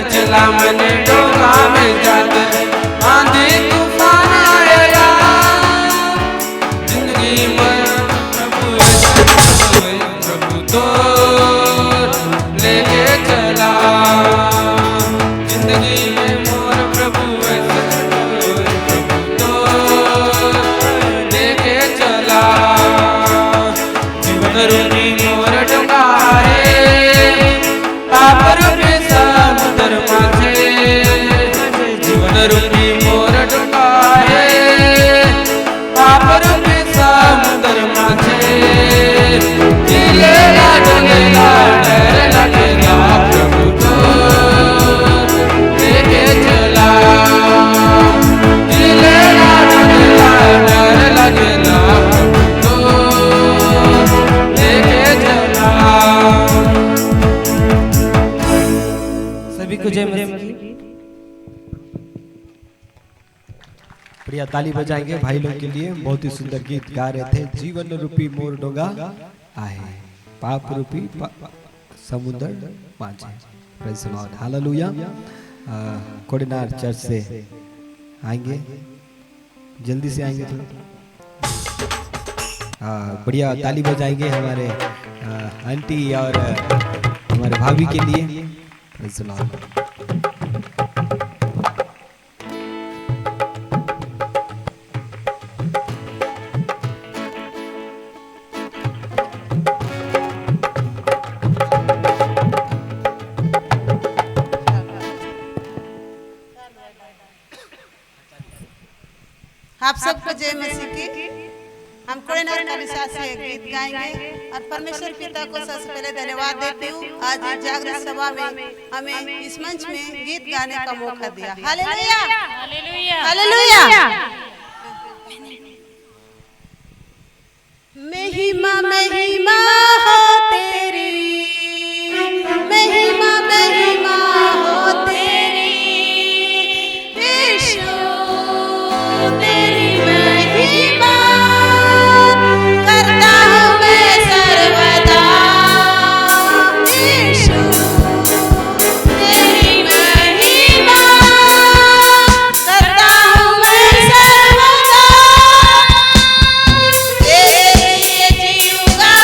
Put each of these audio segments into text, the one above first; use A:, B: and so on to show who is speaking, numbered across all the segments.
A: चला मन डोंगा में जाकर आंधी तूफान आया जिंदगी में प्रभु तो लेके चला जिंदगी में मोर प्रभु तो लेके चला जीवन रूपी मोर डोंगा है पाप रूपी समुद्र माझे जीवन रूपी मोर डोंगा है पाप रूपी समुद्र माझे दिलेला डोंगेला डर लगेला प्रभु तो लेके चला दिलेला डोंगेला डर लगेला प्रभु तो लेके चला। सभी को जय मसीह।
B: बढ़िया ताली बजाएंगे भाई लोग के लिए। बहुत ही सुंदर गीत गा रहे थे। जीवन रूपी मोर डोंगा आए पाप रूपी समुद्र माझे। Praise the Lord, hallelujah. Kodinar church से आएंगे, जल्दी से आएंगे थोड़ा। बढ़िया ताली बजाएंगे हमारे आंटी और हमारे भाभी के लिए। Praise the Lord.
C: आप सबको जय मसीह की। हम कोडिनार कलीसिया से गीत गाएंगे और परमेश्वर पिता को सबसे पहले धन्यवाद देती हूँ। आज जागरण सभा में हमें इस मंच में गीत गाने का मौका दिया। Hallelujah hallelujah. महिमा महिमा हो तेरी, महिमा महिमा हो तेरी, यीशु तेरी महिमा करता हूँ मैं सर्वदा, यीशु तेरी महिमा करता हूँ मैं सर्वदा, तेरे लिए जीऊंगा।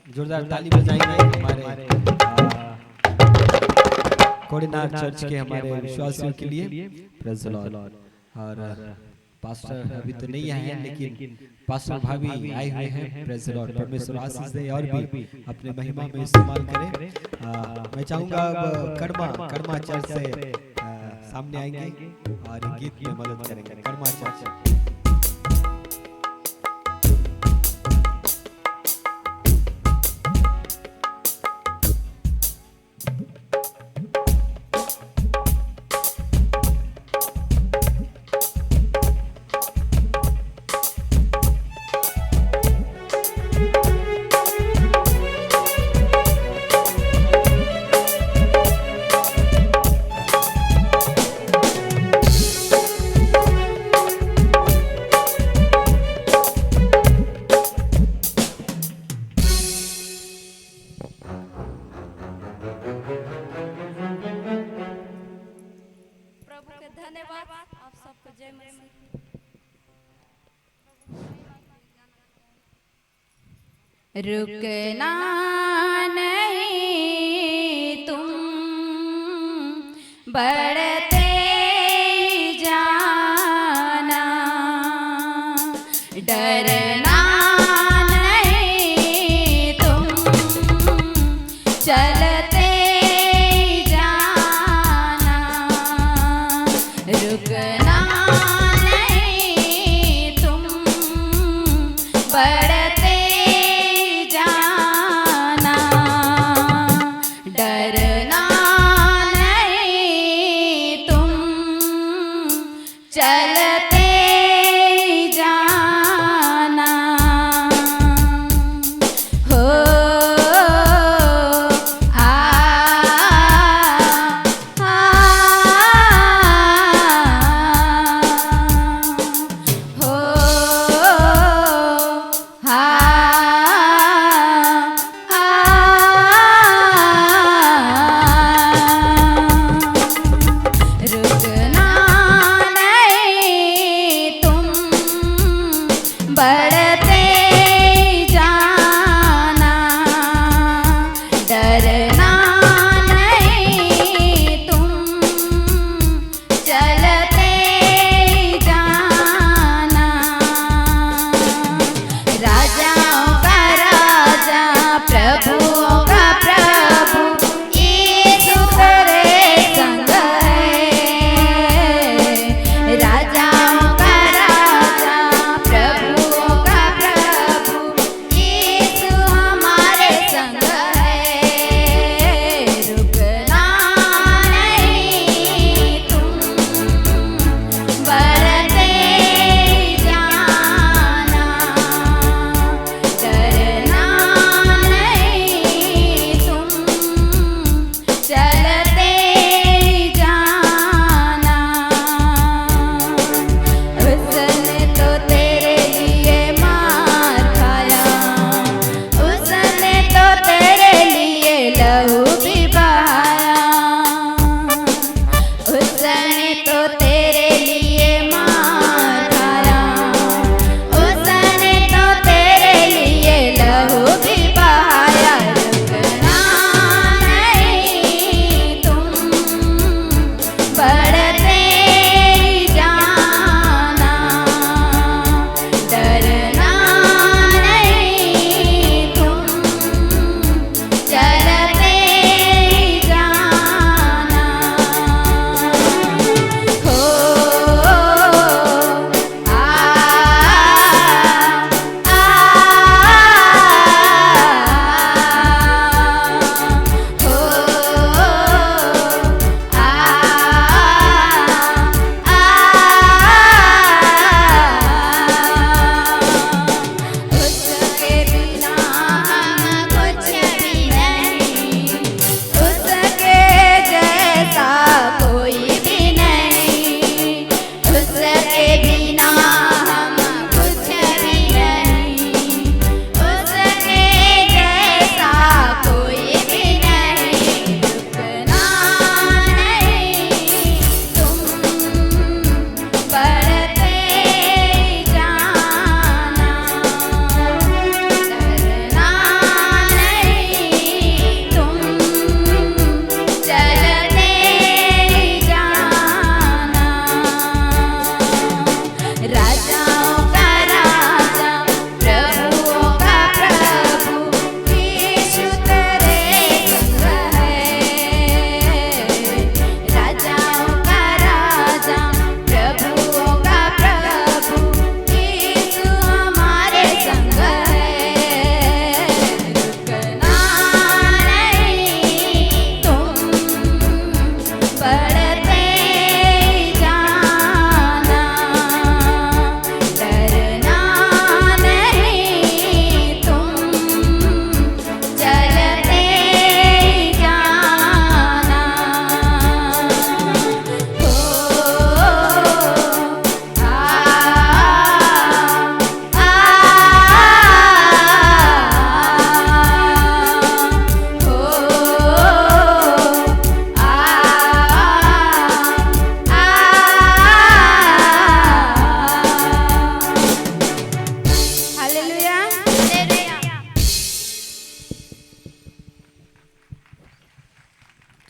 B: जोरदार ताली बजाएंगे हमारे कोडिनार चर्च के हमारे विश्वासियों के लिए। Praise the Lord. और पास्टर अभी तो नहीं आए हैं, लेकिन पास्टर भाभी आए हुए हैं। Praise the Lord. परमेश्वर आशीष दे और भी अपने महिमा में इस्तेमाल करें। मैं चाहूँगा अब कर्मा चर्च से सामने आएंगे और गीत में मदद करेंगे। कर्मा चर्च।
D: रुकना नहीं तुम बढ़ते जाना, डरना नहीं तुम चलते जाना, रुकना नहीं तुम बढ़ते डरना नहीं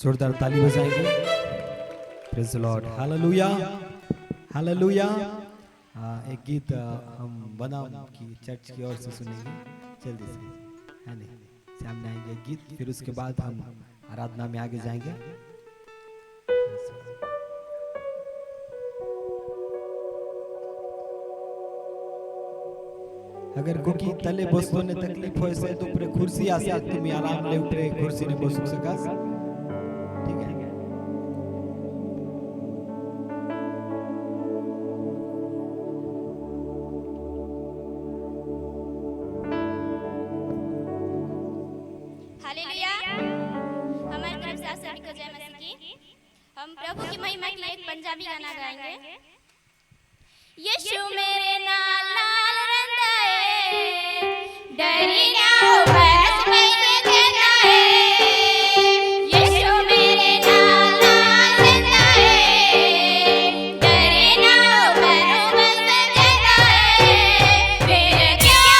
B: जोरदार ताली बजाएंगे। Praise the Lord, hallelujah hallelujah. एक गीत हम बनाम की चर्च की ओर से सुनेंगे जल्दी से, है नहीं? सामने आएंगे गीत, फिर उसके बाद हम आराधना में आगे जाएंगे। अगर कोकी तले बसतो ने तकलीफ होय से तो ऊपर खुर्सी आसे तुम्ही आराम ले ऊपर खुर्सी ने बसू सकास, ठीक है?
E: हालेलुया। हमारी तरफ से आप सभी को जय मसीह की। हम प्रभु की महिमा के लिए एक पंजाबी गाना गाएंगे। यीशु मेरे नाल नाल रंदा है, डरी ना हो बरस में से कहना है। यीशु मेरे नाल नाल रंदा है, डरी ना हो बरस में से कहना है। फिर क्यों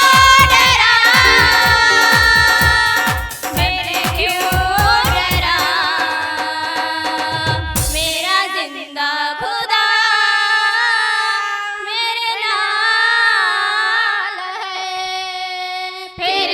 E: डरा, मेरे क्यों डरा, मेरा जिंदा खुदा मेरे नाल है। फिर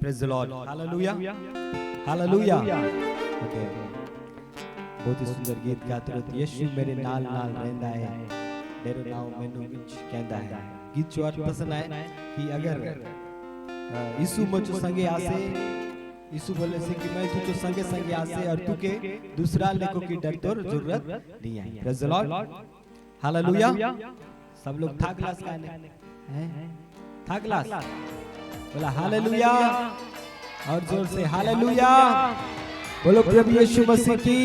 B: praise the Lord, hallelujah, hallelujah. Okay, बहुत ही सुंदर गीत गाते रहते। यीशु मेरे नाल नाल रहंदा है, डेरो नाव मैनू विच कहंदा है। गीत जो पसंद आए कि अगर यीशु मुझ संगे आसे, यीशु बोले से कि मैं तुझे संगे संगे आसे और तू के दूसरा लेको की डर तोर जरूरत नहीं है। Praise the Lord, hallelujah. सब लोग था क्लास का हैं, था क्लास बोला हालेलुया और जोर से हालेलुया बोलो प्रभु यीशु मसीह की।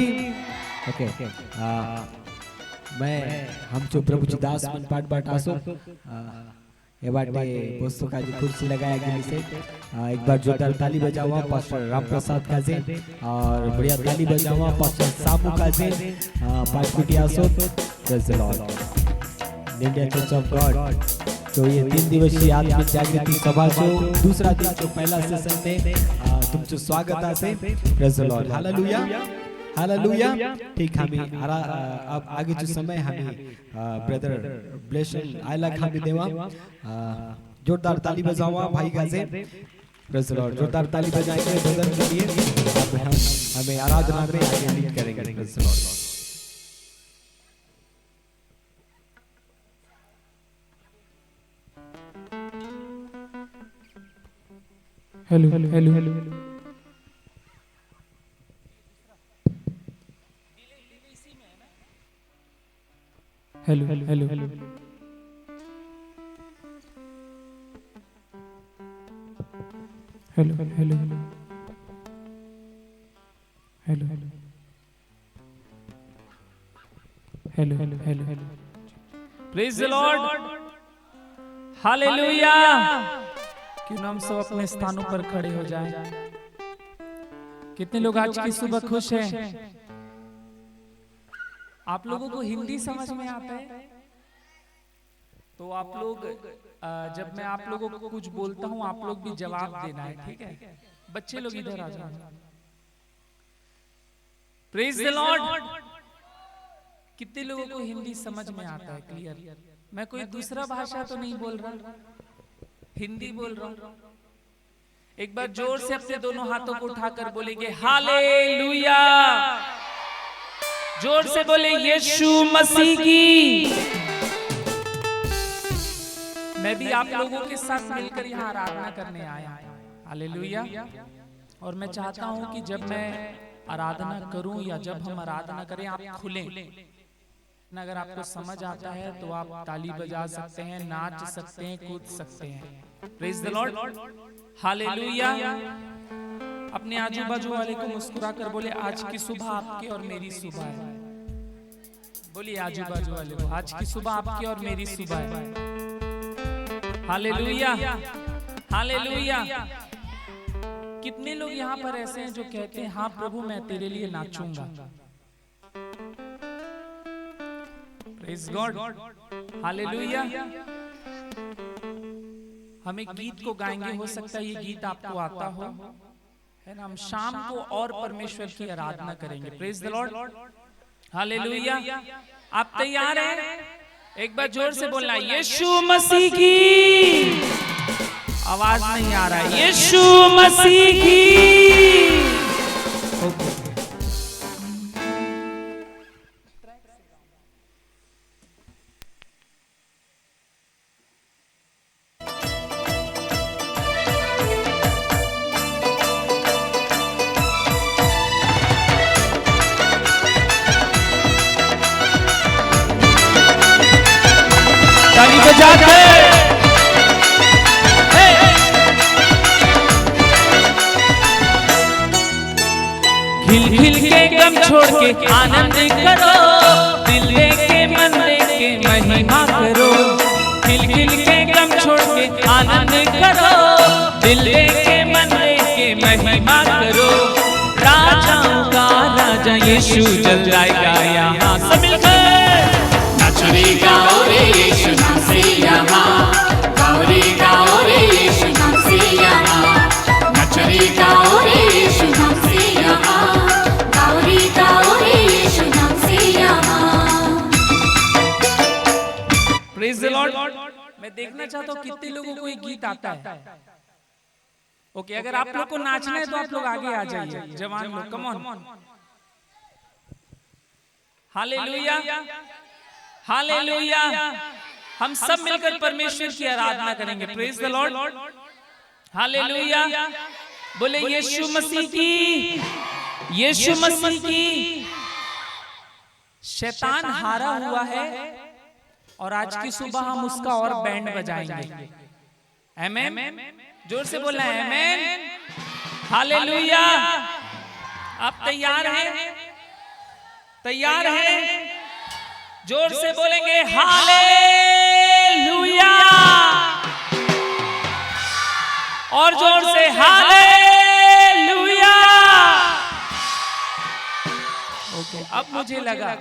B: ओके, मैं हम जो प्रभु जी दास मन पाठ बाट आसो ये बाटे दोस्तों का जी कुर्सी लगाया गया से एक बार जोरदार ताली बजाओ पास्टर राम प्रसाद का जे और बढ़िया ताली बजाओ पास्टर सामू का जे पाठ कुटी आसो। Praise the Lord. India church of God तो ये 3 दिवसीय आत्मिक जागृति सभा जो दूसरा दिन जो पहला सेशन थे तुमचं स्वागत असे। Praise the Lord, hallelujah, hallelujah. ठीक, हमें अब आगे जो समय हमें ब्रदर ब्लेशन आयला खामी देवा, जोरदार ताली बजावा भाई गाजे। प्रेज द लॉर्ड, जोरदार ताली बजाएंगे ब्रदर के लिए। अब हम हमें आराधना में आगे लीड करेंगे। Praise the Lord.
A: Hello hello hello hello hello hello hello hello hello hello hello hello hello hello hello. Praise the Lord, hallelujah. क्यों ना हम सब अपने स्थानों पर खड़े हो जाएं। कितने लोग आज की सुबह खुश हैं? आप लोगों को हिंदी समझ में आता है? तो आप लोग जब मैं आप लोगों को कुछ बोलता हूं आप लोग भी जवाब देना है, ठीक है? बच्चे लोग इधर आ जाओ। Praise the Lord. कितने लोगों को हिंदी समझ में आता है? क्लियर? मैं कोई दूसरा भाषा तो नहीं बोल रहा, हिंदी बोल रहा हूं। एक बार जोर से अपने दोनों हाथों को उठाकर बोलेंगे हालेलुया। जोर से बोले यीशु मसीह की। मैं भी आप लोगों के साथ मिलकर यहाँ आराधना करने आया। हालेलुया। और मैं चाहता हूं कि जब मैं आराधना करूं या जब हम आराधना करें आप खुलें। अगर आपको समझ आता है तो आप ताली बजा सकते हैं, नाच सकते हैं, कूद सकते हैं। Praise the Lord, hallelujah. अपने आजू बाजू वाले को मुस्कुराकर बोले आज की सुबह आपकी और मेरी सुबह है। बोलिए आजू बाजू वाले को आज की सुबह आपकी और मेरी सुबह है। Hallelujah, hallelujah. कितने लोग यहाँ पर ऐसे हैं जो कहते हैं हाँ प्रभु मैं तेरे लिए नाचूंगा। Praise God, hallelujah. हम एक गीत को गाएंगे, हो सकता है ये गीत आपको आता हो, है ना? हम शाम को और परमेश्वर की आराधना करेंगे। Praise the Lord, hallelujah. आप तैयार हैं? एक बार जोर से बोलना यीशु मसीह की। आवाज नहीं आ रहा है। यीशु मसीह की। खिल खिल के गम छोड़ के आनंद करो, दिल दे के मन दे के महिमा करो। खिल खिल के गम छोड़ के आनंद करो, दिल दे के मन दे के महिमा करो। राजाओं का राजा यीशु जल जाएगा यहाँ। सब मिलकर
F: नाचुरी गाओ रे यीशु नाम से यहाँ, गाओ रे यीशु नाम से यहाँ। नाचुरी गाओ रे यीशु नाम से यहाँ, गाओ रे यीशु नाम से यहाँ।
A: Praise the Lord. मैं देखना चाहता हूँ कितने लोगों को ये गीत आता है। ओके, अगर आप लोग को नाचना है तो आप लोग आगे आ जाइए, जवान लोग, कम ऑन। Hallelujah, hallelujah. हम सब मिलकर परमेश्वर की आराधना करेंगे। Praise the Lord, hallelujah. बोले यीशु मसीह की, यीशु मसीह की। शैतान हारा हुआ है और आज की सुबह हम उसका और बैंड बजाएंगे। आमेन, जोर से बोलना है आमेन, हालेलुया। आप तैयार हैं? तैयार हैं? जोर से बोलेंगे हालेलुया, और जोर से हालेलुया। ओके, अब मुझे लगा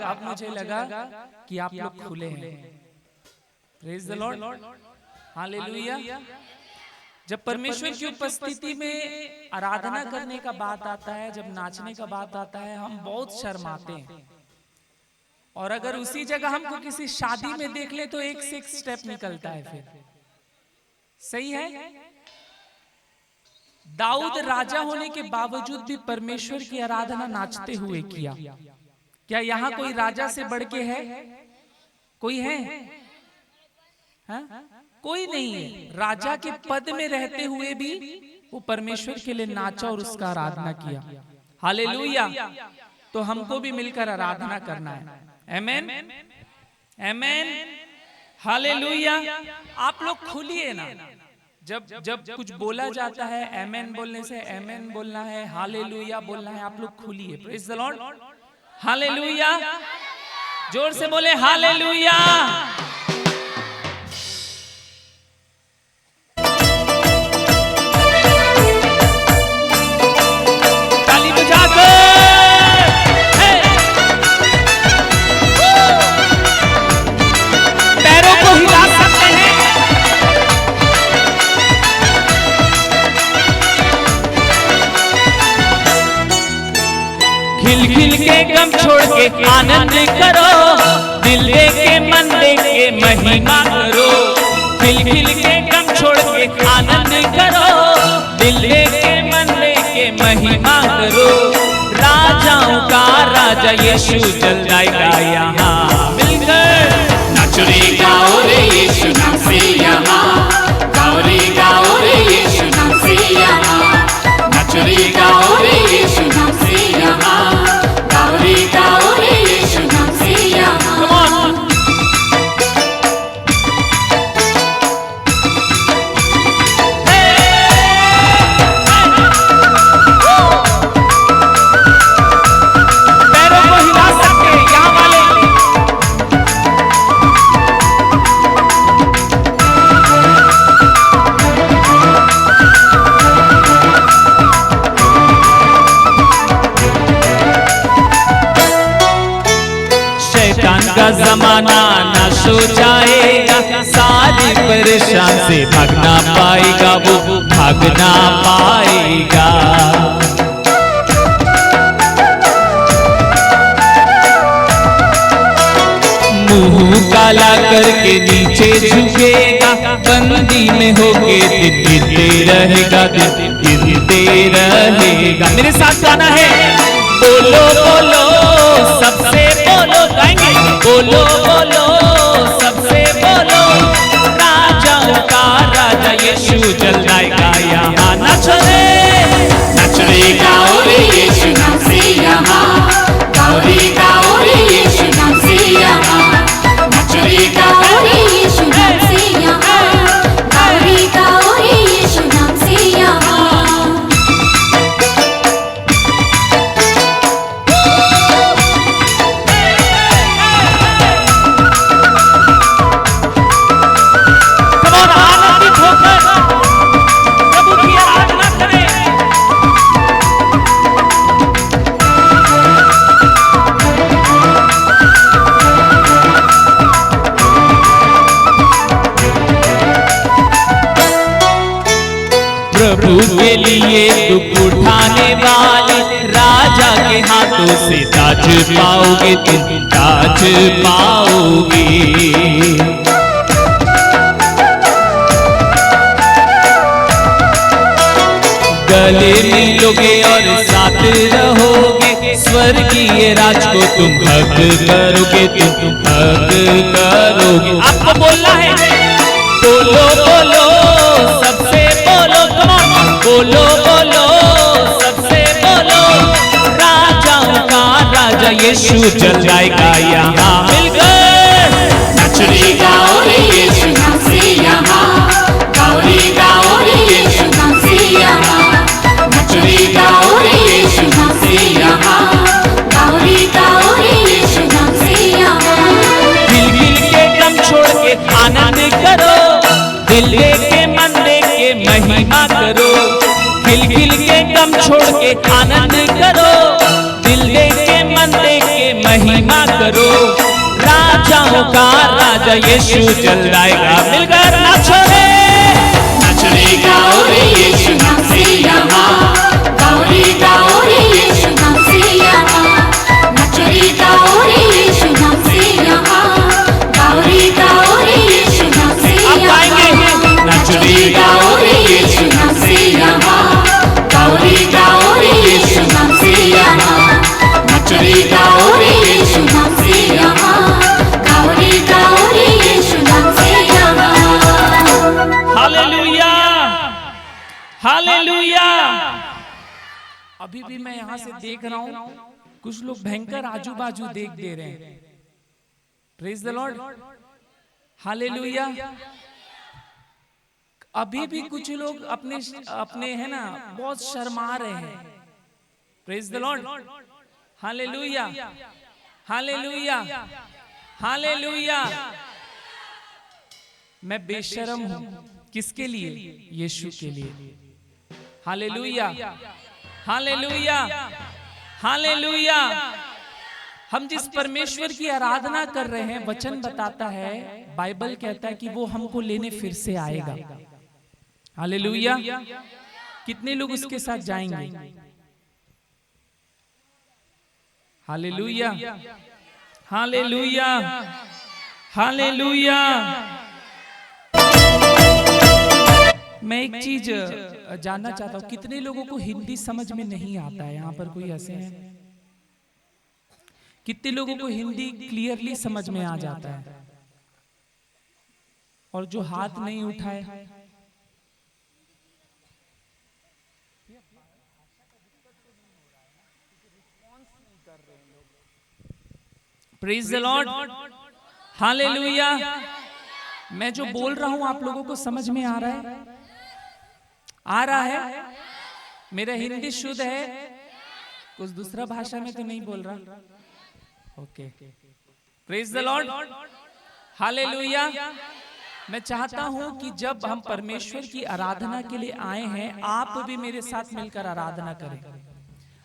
A: कि आप लोग खुले हैं। Praise the Lord, hallelujah. जब परमेश्वर की उपस्थिति में आराधना करने का बात आता है, जब नाचने का बात आता है, हम बहुत शर्माते हैं। और अगर उसी जगह हमको किसी शादी में देख ले तो एक से एक स्टेप निकलता है। फिर सही है। दाऊद राजा होने के बावजूद भी परमेश्वर की आराधना नाचते हुए किया। क्या यहाँ कोई राजा से बढ़ के है? कोई है? हा? कोई नहीं है। राजा के पद में रहते हुए भी वो परमेश्वर के लिए नाचा और उसका आराधना किया। हालेलुया। तो हमको भी मिलकर आराधना करना है। आमेन, आमेन, हालेलुया। आप लोग खुलिए ना। जब कुछ बोला जाता है, आमेन बोलने से आमेन बोलना है, हालेलुया बोलना है। आप लोग खुलिए। Praise the Lord, hallelujah. जोर से बोले हालेलुया। ताली बजाकर पैरों को हिला सकते हैं। खिल खिल के गम छोड़ के आनंद करो, दिल दे के मन दे के महिमा करो। खिल खिल के गम छोड़ के आनंद करो, दिल दे के मन दे के महिमा करो। राजाओं का राजा यीशु जल जाएगा यहाँ मिलकर।
F: नाच रे गाओ रे यीशु नाम से यहाँ, गाओ रे यीशु नाम से यहाँ। नाच रे गाओ रे यीशु नाम से यहाँ, गाओ रे यीशु नाम से यहाँ।
A: पैरों को हिला सकते हैं यहाँ वाले। शैतान का जमाना नाश हो जाएगा, सारी परेशान से भागना पाएगा, वो भागना पाएगा। मुंह काला करके नीचे झुकेगा, बंदी में होके दिन गिनते रहेगा, दिन गिनते रहेगा। मेरे साथ गाना है, बोलो बोलो सबसे बोलो, गाएंगे बोलो बोलो सबसे बोलो। राजाओं का राजा यीशु जल जाएगा यहाँ। नाच रे
F: गाओ रे यीशु नाम से यहाँ, गाओ रे यीशु नाम से यहाँ। नाच रे गाओ रे यीशु नाम से यहाँ, गाओ रे यीशु नाम से यहाँ।
A: आनंदित होकर प्रभु की आराधना करें। प्रभु के लिए दुख उठाने वाले राजा के हाथों से ताज पाओगे, तुम ताज पाओगे। रहोगे, स्वर्गीय राज को तुम हक करोगे, तुम हक करोगे। आपको बोलना है, बोलो बोलो सबसे बोलो, कौन बोलो बोलो सबसे बोलो, राजाओं का राजा यीशु चल जाएगा यहाँ मिलकर।
F: नचरी गाओ रे यीशु नाम से यहाँ, गौरी गाओ रे यीशु नाम से यहाँ, नचरी गाओ रे यीशु नाम से यहाँ, गौरी गाओ रे यीशु नाम से यहाँ।
A: दिल दिल के गम छोड़ के आनंद करो, दिल दे के मन दे के महिमा करो, दिल दिल के गम छोड़ के आनंद करो, दिल दे के मन दे के महिमा करो, राजाओं का राजा यीशु चल जाएगा मिलकर नाचो रे।
F: नचरी गाओ रे यीशु नाम से यहाँ, गौरी गाओ रे यीशु नाम से यहाँ, नचरी गाओ रे यीशु नाम से यहाँ, गौरी गाओ रे यीशु नाम से यहाँ, नचरी गाओ रे यीशु नाम से यहाँ, गौरी गाओ रे यीशु नाम से यहाँ, नचरी गाओ रे यीशु नाम से यहाँ, गौरी गाओ रे यीशु नाम से यहाँ।
A: Hallelujah hallelujah. अभी भी मैं यहाँ से देख रहा हूँ कुछ लोग भयंकर आजू बाजू देख दे रहे हैं। Praise the Lord, hallelujah. अभी भी कुछ लोग अपने अपने है ना बहुत शर्मा रहे हैं। Praise the Lord, hallelujah hallelujah hallelujah. मैं बेशर्म हूं किसके लिए? यीशु के लिए। Hallelujah hallelujah hallelujah. हम जिस परमेश्वर की आराधना कर रहे हैं, वचन बताता है, बाइबल कहता है कि वो हमको लेने फिर से आएगा। हालेलुया। कितने लोग उसके साथ जाएंगे? Hallelujah hallelujah hallelujah. मैं एक चीज जानना चाहता हूं, कितने लोगों को हिंदी समझ में नहीं आता है? यहाँ पर कोई ऐसे हैं? कितने लोगों को हिंदी क्लियरली समझ में आ जाता है? और जो हाथ नहीं उठाए, प्रेज द लॉर्ड, हालेलुया। मैं जो बोल रहा हूं आप लोगों को समझ में आ रहा है? आ रहा है? मेरा हिंदी शुद्ध है, कुछ दूसरा भाषा में तो नहीं बोल रहा। Okay, praise the Lord, hallelujah. मैं चाहता हूं कि जब हम परमेश्वर की आराधना के लिए आए हैं, आप भी मेरे साथ मिलकर आराधना करें।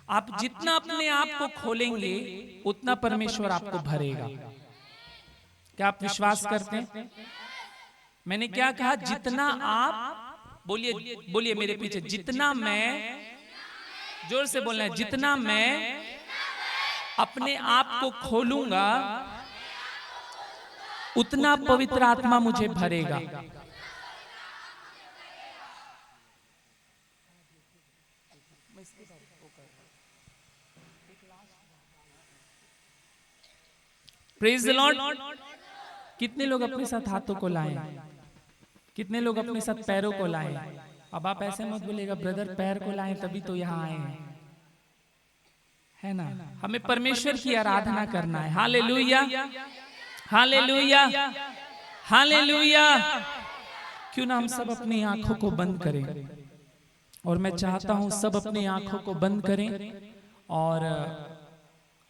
A: आप जितना अपने आप को खोलेंगे उतना परमेश्वर आपको भरेगा। क्या आप विश्वास करते हैं? मैंने क्या कहा? जितना आप, बोलिए बोलिए मेरे पीछे, जितना मैं, जोर से बोलना है, जितना मैं अपने आप को खोलूंगा उतना पवित्र आत्मा मुझे भरेगा। Praise the Lord. कितने लोग अपने साथ हाथों को लाएं? कितने लोग अपने साथ पैरों को लाएं? अब आप ऐसे मत बोलिएगा ब्रदर पैर को लाएं तभी तो यहाँ आए हैं, है ना? हमें परमेश्वर की आराधना करना है। Hallelujah hallelujah hallelujah. क्यों ना हम सब अपनी आंखों को बंद करें, और मैं चाहता हूं सब अपनी आंखों को बंद करें और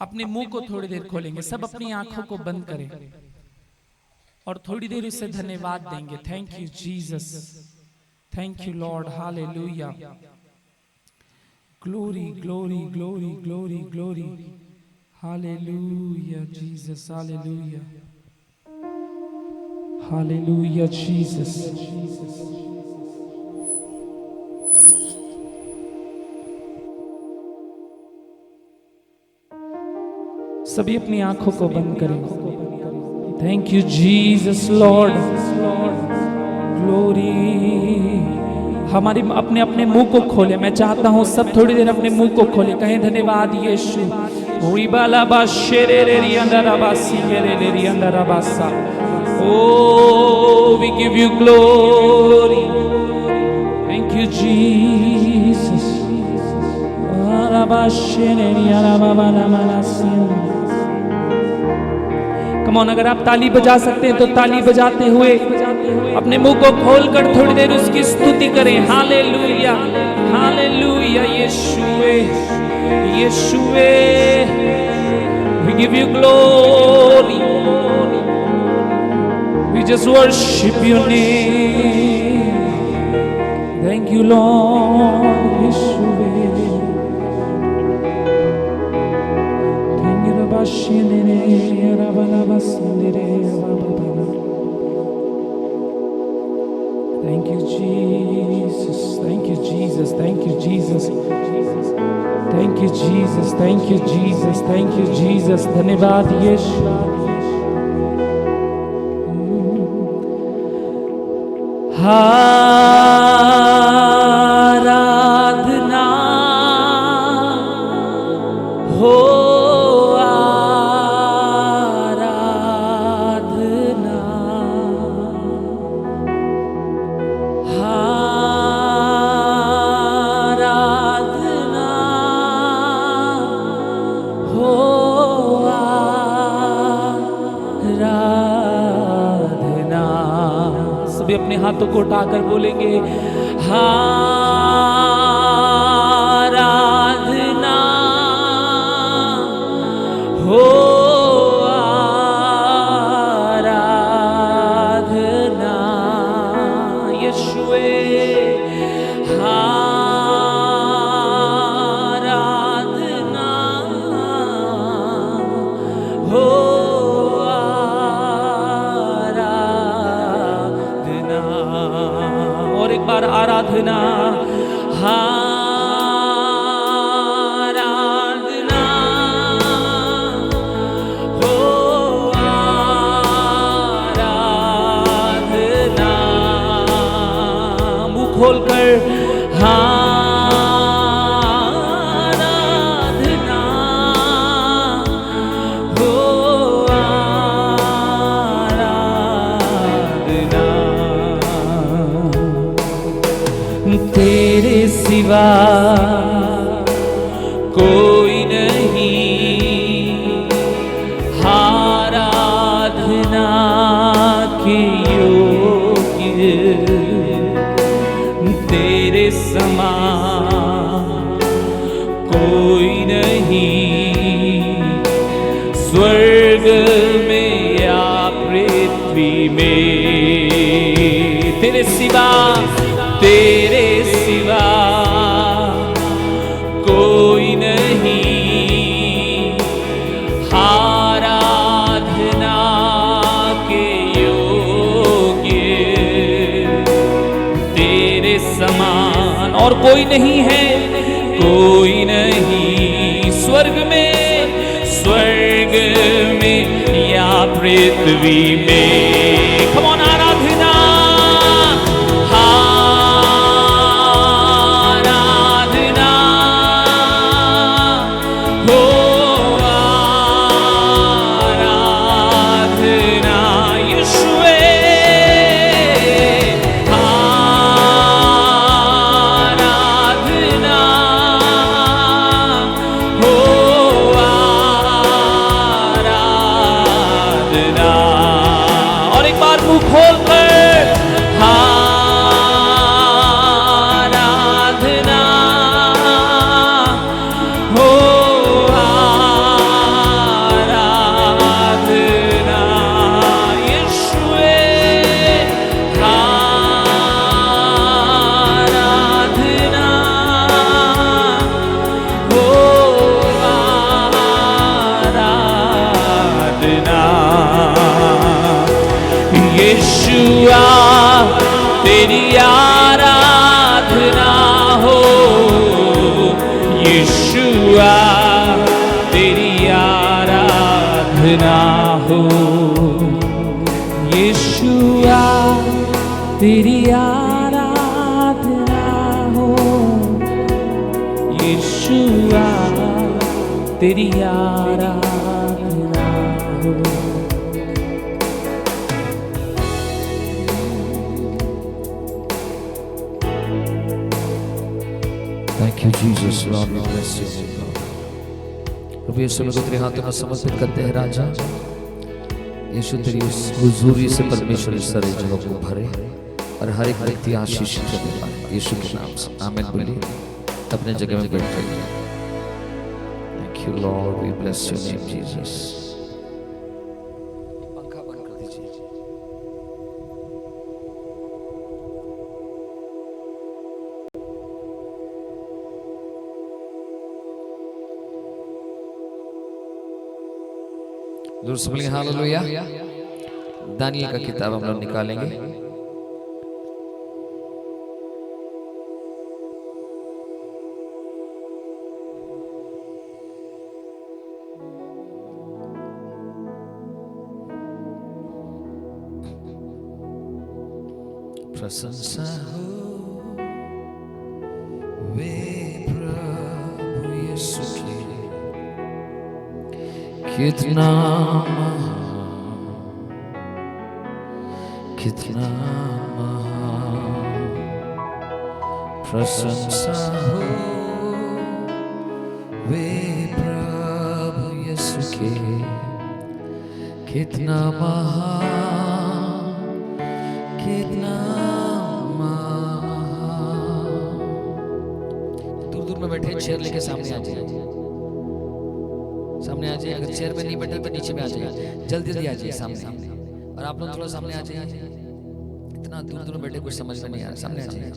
A: अपने मुंह को थोड़ी देर खोलेंगे। सब अपनी आंखों को बंद करें और थोड़ी देर उससे धन्यवाद देंगे। Thank you Jesus, thank you Lord, hallelujah. Glory glory glory glory glory, hallelujah Jesus, hallelujah hallelujah Jesus. सभी अपनी आंखों को बंद करें। Thank you Jesus Lord, glory हमारी अपने अपने मुंह को खोले। मैं चाहता हूँ सब थोड़ी देर अपने मुंह को खोले, कहें धन्यवाद यीशु। Oh, we give you glory. Thank you, Jesus. Come on, अगर आप ताली बजा सकते हैं तो ताली बजाते हुए अपने मुंह को खोलकर थोड़ी देर उसकी स्तुति करें। हालेलुया, हालेलुया, यीशुए, यीशुए, we give you glory. We just worship your name. Thank you, Lord. Yeshua. Thank you, Thank you, Jesus. Thank you, Jesus. Thank you, Jesus. Thank you, Jesus. Thank you, Jesus. Thank you, Jesus. धन्यवाद यीशु। आराधना हो, आराधना, आराधना हो, आराधना। सभी अपने हाथों को उठाकर बोलेंगे आराधना हो, आराधना यीशुए, आराधना हो, और एक बार आराधना, आराधना हो, आराधना, मुंह खोलकर आराधना हो, आराधना। तेरे सिवा कोई नहीं, आराधना के योग्य, तेरे समान कोई नहीं, स्वर्ग में या पृथ्वी में। तेरे सिवा, तेरे सिवा कोई नहीं, आराधना के योग्य, तेरे समान और कोई नहीं है, कोई नहीं, स्वर्ग में, स्वर्ग में या पृथ्वी में। Come on, आराधना, यीशुआ तेरी आराधना हो, यीशुआ तेरी आराधना हो, यीशुआ तेरी आराधना तेरी आराधना हो।
G: Thank you, Jesus. Lord, we bless you, Lord. प्रभु यीशु को तेरे हाथों में समर्पित करते हैं राजा। यीशु तेरी उस हुजूरी से परमेश्वर इस सारी जगह को भरे और हर एक व्यक्ति आशीषित होने पाए यीशु के नाम से। आमीन बोलिए। अपने जगह में बैठ जाइए। Thank you, Lord. We bless your name, Jesus. पंखा बंद कर दीजिए। जोर से बोलिए हालेलुया। दानियल का किताब हम लोग निकालेंगे। प्रशंसा हो वे प्रभु यीशु की, कितना महान, कितना महान। प्रशंसा हो वे प्रभु यीशु की, कितना महान, कितना दूर दूर में बैठे चेयर लेके सामने आ जाइए। सामने आ जाइए। अगर चेयर पे नहीं बैठे तो नीचे में आ जाइए। जल्दी जल्दी आ जाइए सामने। और आप लोग थोड़ा सामने आ जाइए। इतना दूर दूर में बैठे कुछ समझ में नहीं आ रहा। सामने आ जाइए।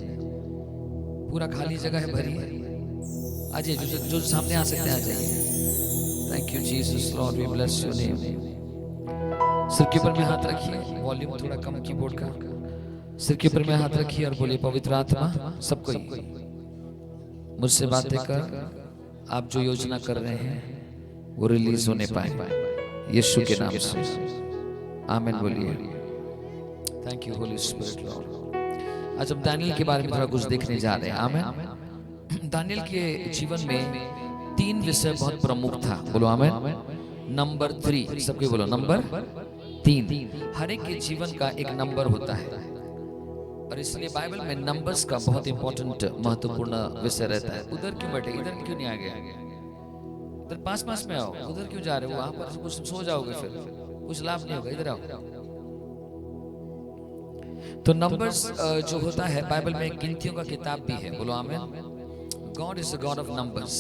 G: पूरा खाली जगह है, भरी है। आ जाइए। जो सामने आ सकते हैं आ जाइए। Thank you Jesus. Lord we bless your name. सिर के ऊपर में हाथ रखिए। वॉल्यूम थोड़ा कम कीबोर्ड का। सिर के ऊपर में हाथ रखिए और बोलिए पवित्र आत्मा सबको मुझसे बातें कर, आप जो योजना कर रहे हैं वो रिलीज होने पाए यीशु के नाम से। आमीन बोलिए। Thank you Holi spirit Lord. आज हम दानियल के बारे में थोड़ा कुछ देखने जा रहे हैं। आमीन। दानियल के जीवन में 3 विषय बहुत प्रमुख था। बोलो आमीन। नंबर 3 सबके बोलो। नंबर 3। हर एक के जीवन का एक नंबर होता है और इसलिए बाइबल में नंबर्स का बहुत इंपॉर्टेंट महत्वपूर्ण विषय रहता है। उधर क्यों बैठे? इधर क्यों नहीं आ गए? इधर पास पास में आओ। उधर क्यों जा रहे हो? वहां पर कुछ सो जाओगे, फिर कुछ लाभ नहीं होगा। इधर आओ। तो नंबर्स जो होता है बाइबल में गिनतियों का किताब भी है। बोलो आमीन। God is a God of numbers.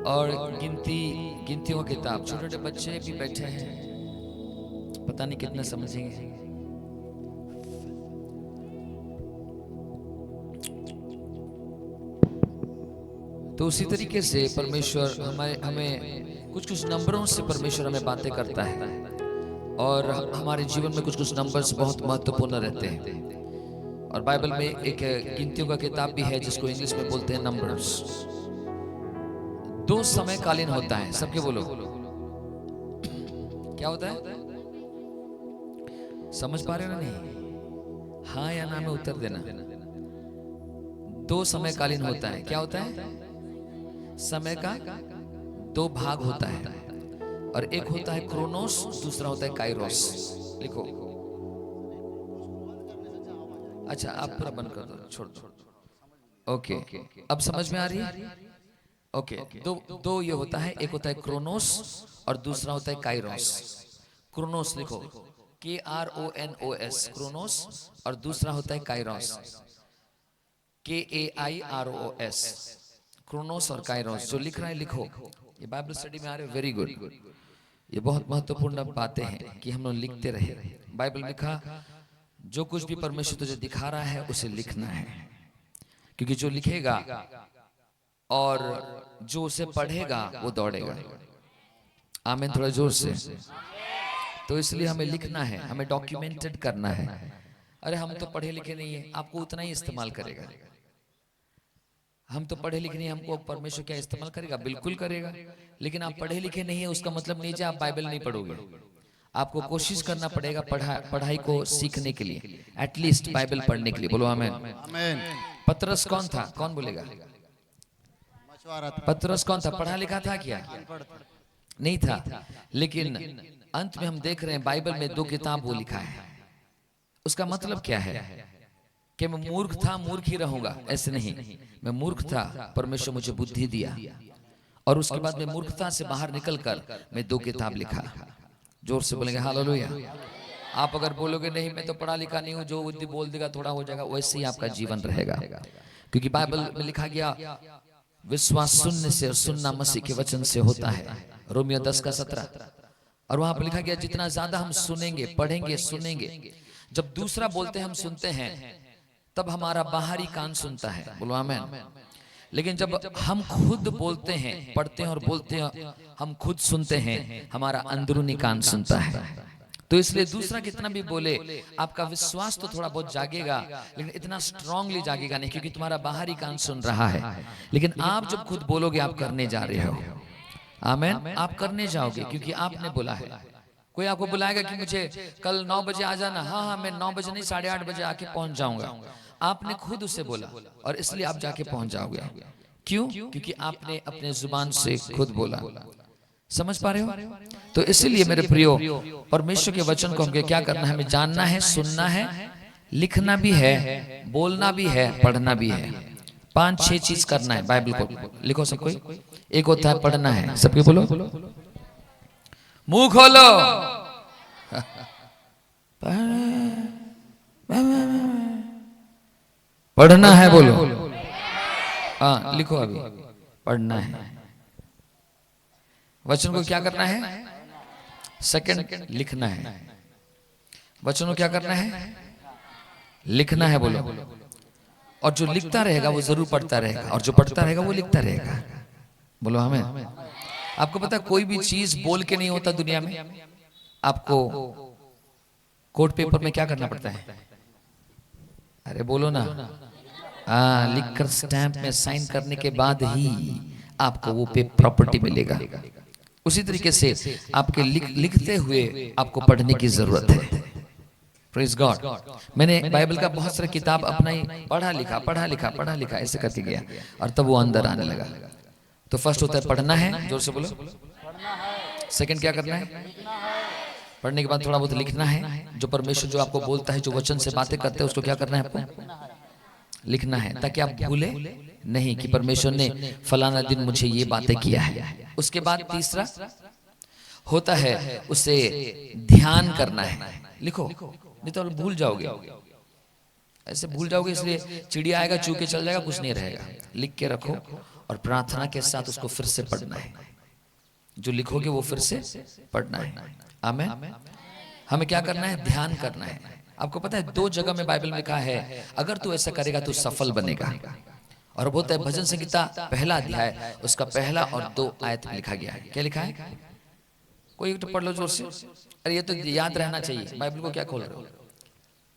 G: और गिनतियों का किताब। छोटे छोटे बच्चे भी बैठे हैं, पता नहीं कितना समझेंगे। तो उसी तरीके से परमेश्वर हमें कुछ नंबरों से परमेश्वर हमें बातें करता है और हमारे जीवन में कुछ नंबर्स बहुत महत्वपूर्ण रहते हैं। और बाइबल में एक गिनतियों का किताब भी है जिसको इंग्लिश में बोलते हैं नंबर्स। 2 समयकालीन होता है। सबके बोलो क्या होता है? समझ पा रहे हो ना? नहीं, हाँ या ना में उत्तर देना। 2 समयकालीन होता है। क्या होता है? समय का 2 भाग होता है और एक होता है क्रोनोस, दूसरा होता है काइरोस। लिखो। अच्छा आप पूरा बंद कर दो, छोड़ दो। ओके, अब समझ में आ रही है? ओके, दो ये होता है। एक होता है क्रोनोस और दूसरा होता है काइरोस। क्रोनोस लिखो, KRONOS, क्रोनोस। और दूसरा होता है काइरोस, KAIROS। क्रोनोस और काइरोस। जो लिख रहा है लिखो। ये बाइबल स्टडी में आ रहे, वेरी गुड। ये बहुत महत्वपूर्ण बातें हैं कि हम लोग लिखते रहे। बाइबल में लिखा जो कुछ भी परमेश्वर तुझे दिखा रहा है उसे लिखना है, क्योंकि जो लिखेगा और जो उसे पढ़ेगा वो दौड़ेगा। आमीन। थोड़ा जोर से। तो इसलिए हमें लिखना है, हमें डॉक्यूमेंटेड करना है। अरे हम तो पढ़े लिखे नहीं है, आपको उतना ही इस्तेमाल करेगा। हम तो पढ़े लिखे नहीं, हमको परमेश्वर क्या इस्तेमाल करेगा? बिल्कुल करेगा। लेकिन आप पढ़े लिखे नहीं है उसका मतलब नहीं है आप बाइबल नहीं पढ़ोगे। आपको कोशिश करना पड़ेगा पढ़ाई को सीखने के लिए, एटलीस्ट बाइबल पढ़ने के लिए। बोलो आमीन। पतरस कौन था? कौन बोलेगा? पतरस कौन था? पढ़ा लिखा था क्या? नहीं था। लेकिन अंत में हम देख रहे हैं बाइबल में 2 किताब वो लिखा है। उसका मतलब क्या है? कि मैं मूर्ख था, मूर्ख ही रहूंगा, ऐसे नहीं। मैं मूर्ख था, परमेश्वर मुझे बुद्धि दिया, और उसके बाद में मूर्खता से बाहर निकलकर मैं 2 किताब लिखा। जोर से बोलेंगे हालेलुया। आप अगर बोलोगे नहीं मैं तो पढ़ा लिखा नहीं हूं, जो बुद्धि बोल देगा थोड़ा हो जाएगा, वैसे ही आपका जीवन रहेगा। क्योंकि बाइबल में लिखा गया विश्वास सुनने से और सुनना मसीह के वचन से होता है, रोमियो 10:17। और वहां पर लिखा गया जितना ज्यादा हम सुनेंगे, पढ़ेंगे, सुनेंगे, जब दूसरा बोलते हैं हम सुनते हैं, तब हमारा बाहरी कान सुनता है। बोलो आमेन। लेकिन जब हम खुद बोलते हैं, पढ़ते हैं और बोलते हैं, हम खुद सुनते हैं, हमारा अंदरूनी कान सुनता है। तो इसलिए दूसरा कितना भी बोले, आपका विश्वास तो थोड़ा बहुत जागेगा, लेकिन इतना स्ट्रांगली जागेगा नहीं, क्योंकि तुम्हारा बाहरी कान सुन रहा है। लेकिन आप जब खुद बोलोगे, आप करने जा रहे हो। आमेन। आप करने जाओगे क्योंकि आपने बोला है। कोई आपको बुलाएगा कि मुझे कल 9 बजे आ जाना, हाँ मैं 9 बजे नहीं 8:30 बजे आके पहुंच जाऊंगा। आपने खुद उसे बोला और इसलिए आप जाके पहुंच जाओगे। क्यों? क्योंकि आपने अपने जुबान से खुद बोला। समझ पा रहे हो? तो इसीलिए मेरे प्रियो, परमेश्वर के वचन को हमको क्या करना है? हमें जानना है, सुनना है, लिखना भी है, बोलना भी है, पढ़ना भी है। 5-6 चीज करना है। बाइबल को लिखो सब कोई। एक होता है पढ़ना है, सबके बोलो, मुंह खोलो। पढ़ना है, बोलो। हाँ लिखो, अभी पढ़ना है। वचन को क्या करना है? सेकंड लिखना है। वचन को क्या करना है? लिखना है, बोलो। और जो लिखता रहेगा वो जरूर पढ़ता रहेगा, और जो पढ़ता रहेगा वो लिखता रहेगा। बोलो हमें। आपको पता है कोई भी चीज बोल के नहीं होता दुनिया में। आपको कोर्ट पेपर में क्या करना पड़ता है? अरे बोलो ना। लिखकर स्टैंप में साइन करने के बाद ही आपको वो पे प्रॉपर्टी मिलेगा। उसी तरीके से आपके लिखते हुए आपको पढ़ने की जरूरत है। Praise God. मैंने बाइबल का बहुत सारा किताब अपना ही पढ़ा लिखा ऐसे करके गया, और तब वो अंदर आने लगा। तो फर्स्ट होता है पढ़ना है, जोर से बोलो। सेकंड क्या करना है? पढ़ने के बाद थोड़ा बहुत लिखना है। जो परमेश्वर जो आपको बोलता है, जो वचन से बातें करते हैं, उसको क्या करना है? आपको लिखना है, ताकि आप भूले नहीं कि परमेश्वर ने फलाना दिन मुझे ये बातें किया है। उसके बाद तीसरा होता है उसे ध्यान करना है। लिखो, नहीं तो भूल जाओगे। ऐसे भूल जाओगे, इसलिए चिड़िया आएगा चू के चल जाएगा, कुछ नहीं रहेगा। लिख के रखो और प्रार्थना के साथ उसको फिर से पढ़ना है। जो लिखोगे वो फिर से पढ़ना है। आमेन। हमें क्या करना है? ध्यान करना है। आपको पता है 2 जगह में बाइबल में कहा है अगर तू ऐसा करेगा तो सफल बनेगा। और बोलता है भजन संहिता 1 अध्याय उसका 1 और 2 आयत में लिखा गया है। क्या लिखा है? कोई एक तो पढ़ लो जोर से। अरे ये तो याद रहना चाहिए। बाइबल को क्या खोल रहे हो?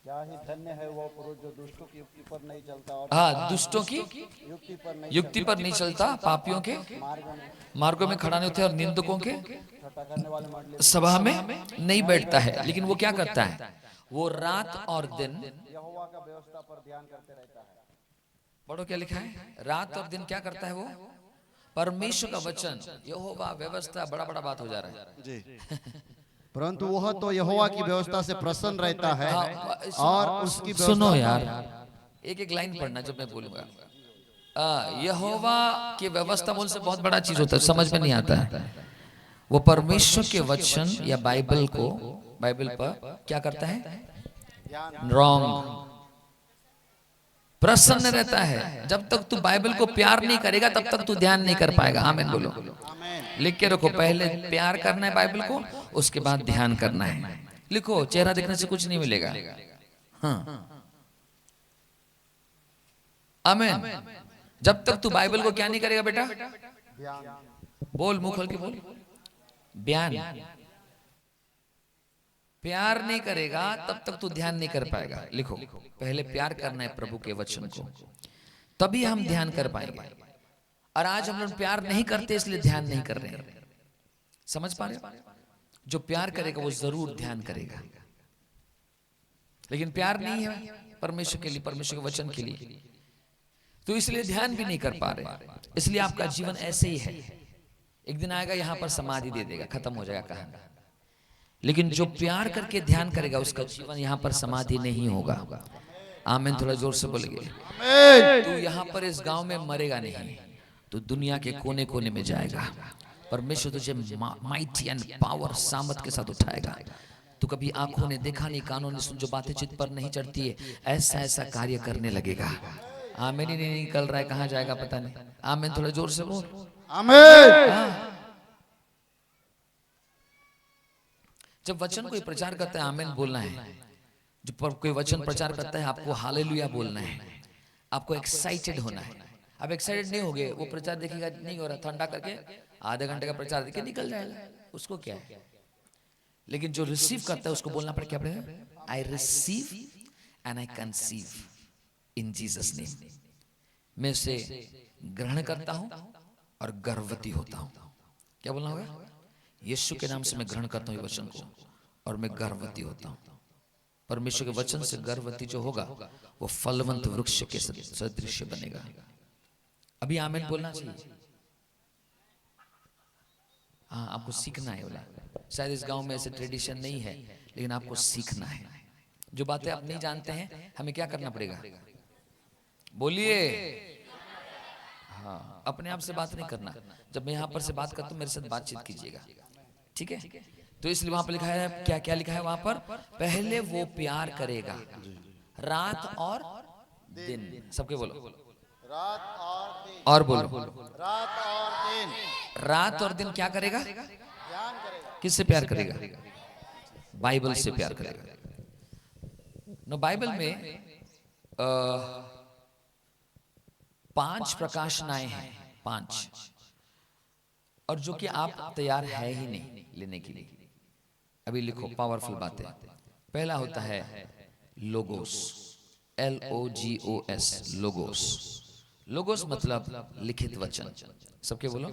H: क्या ही धन्य है वो पुरुष जो दुष्टों की युक्ति पर नहीं चलता, और
G: हाँ, दुष्टों की युक्ति पर नहीं चलता, पापियों के मार्गों में खड़ा नहीं होता, और निंदकों के सभा में नहीं बैठता है। लेकिन वो क्या करता है? वो रात और दिन
H: यहोवा का व्यवस्था पर ध्यान करते रहता है।
G: पढ़ो क्या लिखा है? रात और दिन क्या करता है? वो परमेश्वर का वचन, यहोवा व्यवस्था, बड़ा बात हो जा रहा है
H: जी। परंतु वह तो यहोवा की व्यवस्था से प्रसन्न रहता है, और उसकी
G: सुनो यार, एक लाइन पढ़ना जब मैं बोलूंगा। यहोवा की व्यवस्था बोलने से बहुत बड़ा चीज होता है, समझ में नहीं आता है। वो परमेश्वर के वचन या बाइबल पर क्या करता है? रॉन्ग, प्रसन्न रहता है। जब तक तू बाइबल को प्यार नहीं करेगा तब तक तू ध्यान नहीं कर पाएगा। आमीन बोलो। लिख के रखो, पहले प्यार करना है बाइबल को, उसके बाद ध्यान करना है। लिखो, चेहरा देखने से कुछ नहीं मिलेगा। हाँ आमीन। जब तक तू बाइबल को क्या नहीं करेगा बेटा? बोल, मुंह खोल के बोल। बयान। प्यार नहीं करेगा तब तक तू ध्यान नहीं कर पाएगा। लिखो, पहले प्यार करना है प्रभु के वचन को, तभी हम ध्यान कर पाएंगे। और आज हम लोग प्यार नहीं करते इसलिए ध्यान नहीं कर रहे हैं। समझ पा रहे हो? जो प्यार करेगा वो जरूर ध्यान करेगा। लेकिन प्यार नहीं है परमेश्वर के लिए, परमेश्वर के वचन के लिए, तो इसलिए ध्यान भी नहीं कर पा रहे, इसलिए आपका जीवन ऐसे ही है। एक दिन आएगा यहाँ पर समाधि दे देगा, खत्म हो जाएगा कहानी। लेकिन जो प्यार करके ध्यान करेगा उसका जीवन यहाँ पर समाधि नहीं होगा। आमीन, थोड़ा जोर से बोलिए। तू यहाँ पर इस गांव में मरेगा नहीं, तो दुनिया के कोने कोने में जाएगा। परमेश्वर तुझे माइटी एंड पावर सामर्थ के साथ उठाएगा। तू कभी आंखों ने देखा नहीं, कानों ने सुन, जो बातें चित्त पर नहीं चढ़ती है, ऐसा ऐसा कार्य करने लगेगा। आमीन ही नहीं निकल रहा है, कहाँ जाएगा पता नहीं। आमीन, थोड़ा जोर से बोल।
H: आमीन।
G: जब वचन कोई प्रचार करता है आमीन बोलना है। जब कोई वचन प्रचार करता है आपको हालेलुया बोलना है, आपको एक्साइटेड होना है। अब एक्साइटेड नहीं होगे, वो प्रचार देखेगा नहीं हो रहा, ठंडा करके आधे घंटे का प्रचार देखे निकल जाएगा, उसको क्या है। लेकिन जो रिसीव करता है उसको बोलना पड़ेगा, क्या पड़ेगा? I receive and I conceive in Jesus name. मैं उसे ग्रहण करता हूं और गर्भवती होता हूं। क्या बोलना होगा? यीशु के नाम से मैं ग्रहण करता हूं ये वचन को और मैं गर्भवती होता हूं। परमेश्वर के वचन से गर्भवती जो होगा वो फलवंत वृक्ष के सदृश बनेगा। अभी आमीन बोलना चाहिए। हाँ, आपको सीखना है बोला। शायद इस गांव में ऐसे ट्रेडिशन नहीं है, लेकिन आपको सीखना है। जो बातें आप नहीं जानते हैं हमें क्या करना पड़ेगा? बोलिए। हाँ, अपने आप से बात नहीं करना। जब मैं यहाँ पर से बात करता हूँ मेरे साथ बातचीत कीजिएगा, ठीक है? तो इसलिए वहां पर लिखा है, क्या क्या लिखा है वहां पर? पहले वो प्यार करेगा रात और दिन। सबके बोलो
H: रात और दिन।
G: और बोलो
H: रात और दिन।
G: रात और दिन क्या करेगा?
H: ध्यान करेगा।
G: किससे प्यार करेगा? बाइबल से प्यार करेगा। न बाइबल में 5 प्रकाशनाएं हैं, 5, और जो कि आप तैयार है ही नहीं लेने के लिए। अभी लिखो, पावरफुल बातें। पहला होता है लोगोस, LOGOS, लोगोस। लोगोस मतलब लिखित वचन। सबके बोलो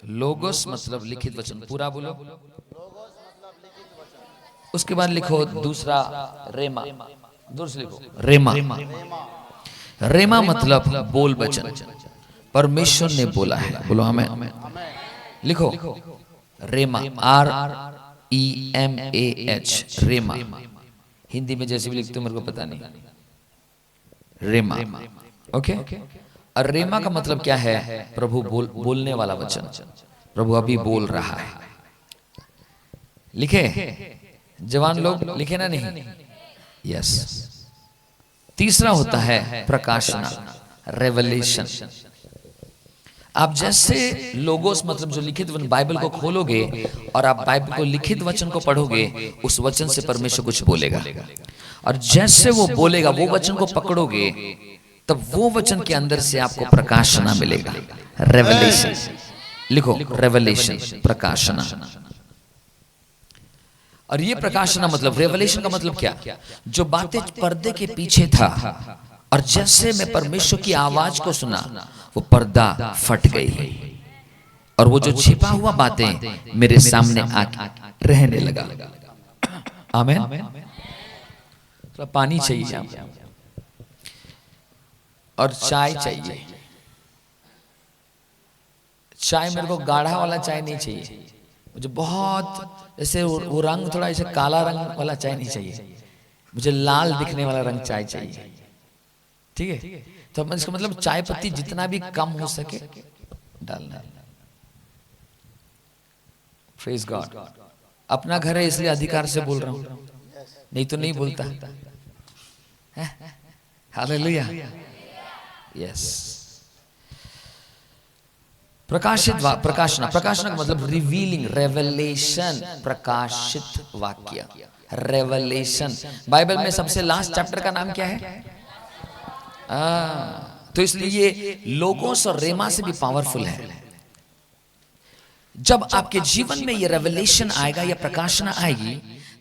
G: लोगोस मतलब लिखित वचन। पूरा बोलो। उसके बाद लिखो दूसरा रेमा। दूसरा लिखो रेमा। रेमा मतलब बोल वचन, परमेश्वर ने बोला है। बोलो हमें। लिखो रेमा, REMAH, रेमा। हिंदी में जैसे भी लिखते हो मेरे को पता नहीं। रेमा, ओके। और रेमा का मतलब क्या है? प्रभु बोलने वाला वचन। प्रभु अभी बोल रहा है। लिखे जवान लोग, लिखे ना? नहीं, यस। तीसरा होता है प्रकाशना, रेवलेशन। आप जैसे लोगोस मतलब जो लिखित बाइबल को खोलोगे और आप बाइबल को लिखित वचन को पढ़ोगे, उस वचन से परमेश्वर कुछ बोलेगा। और जैसे वो बोलेगा, वो वचन को पकड़ोगे, तब वो वचन के अंदर से आपको प्रकाशना मिलेगा, रेवलेशन। लिखो रेवलेशन, प्रकाशना। और ये प्रकाशना मतलब, रेवलेशन का मतलब क्या? जो बातें पर्दे के पीछे था, और जैसे मैं परमेश्वर की आवाज को सुना, वो पर्दा फट गई और वो जो छिपा हुआ बातें मेरे सामने आके रहने लगा। आमीन। तो पानी चाहिए और चाय चाहिए। चाय मेरे को गाढ़ा वाला चाय नहीं चाहिए, मुझे बहुत ऐसे वो रंग थोड़ा ऐसे काला रंग वाला चाय नहीं चाहिए, मुझे लाल दिखने वाला रंग चाय चाहिए। ठीक है? तो इसका मतलब चाय पत्ती जितना भी कम हो सके डालना। Praise God. अपना घर है इसलिए अधिकार से बोल रहा हूं, नहीं तो नहीं बोलता। हालेलुया। यस। प्रकाशना। प्रकाशना का मतलब रिवीलिंग, रेवलेशन, प्रकाशित वाक्य, रेवलेशन। बाइबल में सबसे लास्ट चैप्टर का नाम क्या है? तो इसलिए ये लोगोस और रेमा से भी पावरफुल है। जब आपके जीवन में ये रेवलेशन आएगा या प्रकाशना आएगी,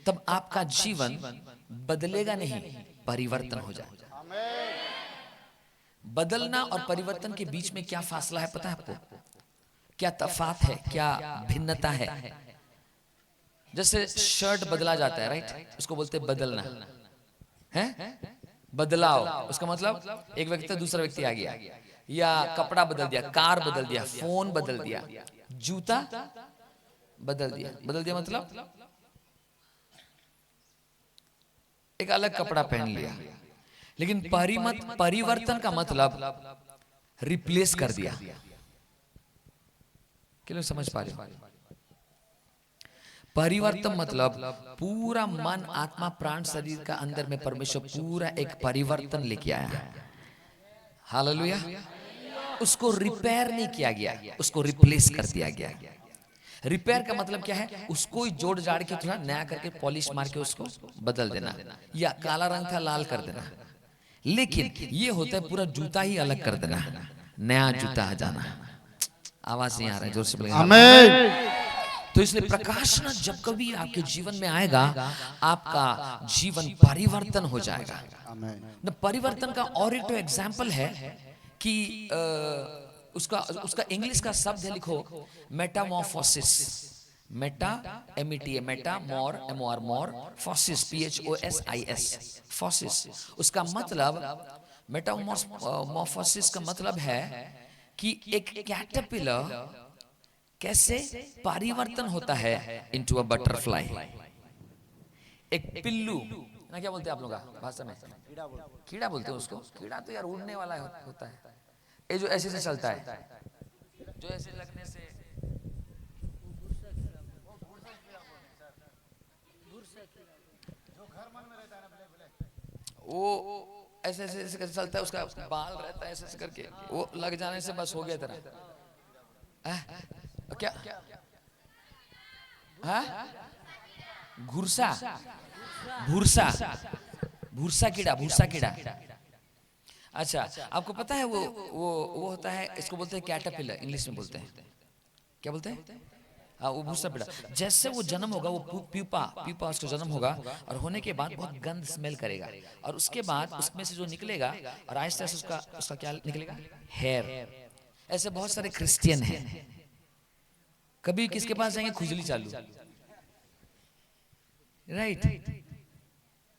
G: तब आपका जीवन बदलेगा नहीं, परिवर्तन हो जाएगा। बदलना और परिवर्तन के बीच में क्या फासला है पता है आपको? क्या तफात है, क्या भिन्नता है? जैसे शर्ट बदला जाता है, राइट? उसको बोलते हैं बदलना, है? बदलाव, उसका मतलब एक व्यक्ति से दूसरा व्यक्ति आ गया, या कपड़ा बदल दिया, कार बदल दिया, फोन बदल दिया, जूता बदल दिया। बदल दिया मतलब एक अलग कपड़ा पहन लिया। लेकिन परिवर्तन का मतलब रिप्लेस कर दिया। क्या लोग समझ पा रहे हो? परिवर्तन मतलब पूरा मन, आत्मा, प्राण, शरीर का अंदर में परमेश्वर पूरा एक परिवर्तन लेके आया। हालेलुया। उसको रिपेयर नहीं किया गया, उसको रिप्लेस कर दिया गया। रिपेयर का मतलब क्या है? उसको ही जोड़ जाड़ के थोड़ा नया करके पॉलिश मार के उसको बदल देना, या काला रंग था लाल कर देना। लेकिन ये होता है पूरा जूता ही अलग कर देना, नया जूता आ जाना। आवाज नहीं आ रहा है, जोर से बोलिए
H: आमीन।
G: तो इसलिए प्रकाशन जब कभी आपके जीवन में आएगा, आपका जीवन परिवर्तन हो जाएगा। न परिवर्तन का और एक तो एग्जाम्पल है कि उसका इंग्लिश का शब्द है, लिखो मेटामॉर्फोसिस। मेटा META, मेटा मोर MOR मोर, फोसिस PHOSIS फोसिस। उसका मतलब मेटामॉर्फोसिस का मतलब है कि एक कैटरपिलर कैसे परिवर्तन होता है इनटू अ बटरफ्लाई। एक पिल्लू ना, क्या बोलते हैं आप लोग भाषा में? कीड़ा बोलते हैं उसको। कीड़ा तो यार उड़ने वाला होता है। ये जो ऐसे से चलता है, जो ऐसे लगने से वो ऐसे ऐसे ऐसे करके चलता है, उसका बाल रहता है ऐसे ऐसे करके, वो लग जाने से बस हो गया तेरा। क्या घुरसा, भूरसा, भूरसा कीड़ा, भूरसा कीड़ा। अच्छा, आपको पता है वो होता है, इसको बोलते हैं कैटरपिलर, इंग्लिश में बोलते हैं। क्या बोलते हैं? हाँ, वो भूसा कीड़ा। जैसे वो जन्म होगा, वो प्यूपा उसका जन्म होगा, और होने के बाद बहुत गंद स्मेल करेगा, और उसके बाद उसमें से जो निकलेगा, और आहिस्ते आहिस्ते उसका क्या निकलेगा? हेयर। ऐसे बहुत सारे क्रिश्चियन हैं, कभी किसके पास जाएंगे, खुजली चालू, राइट?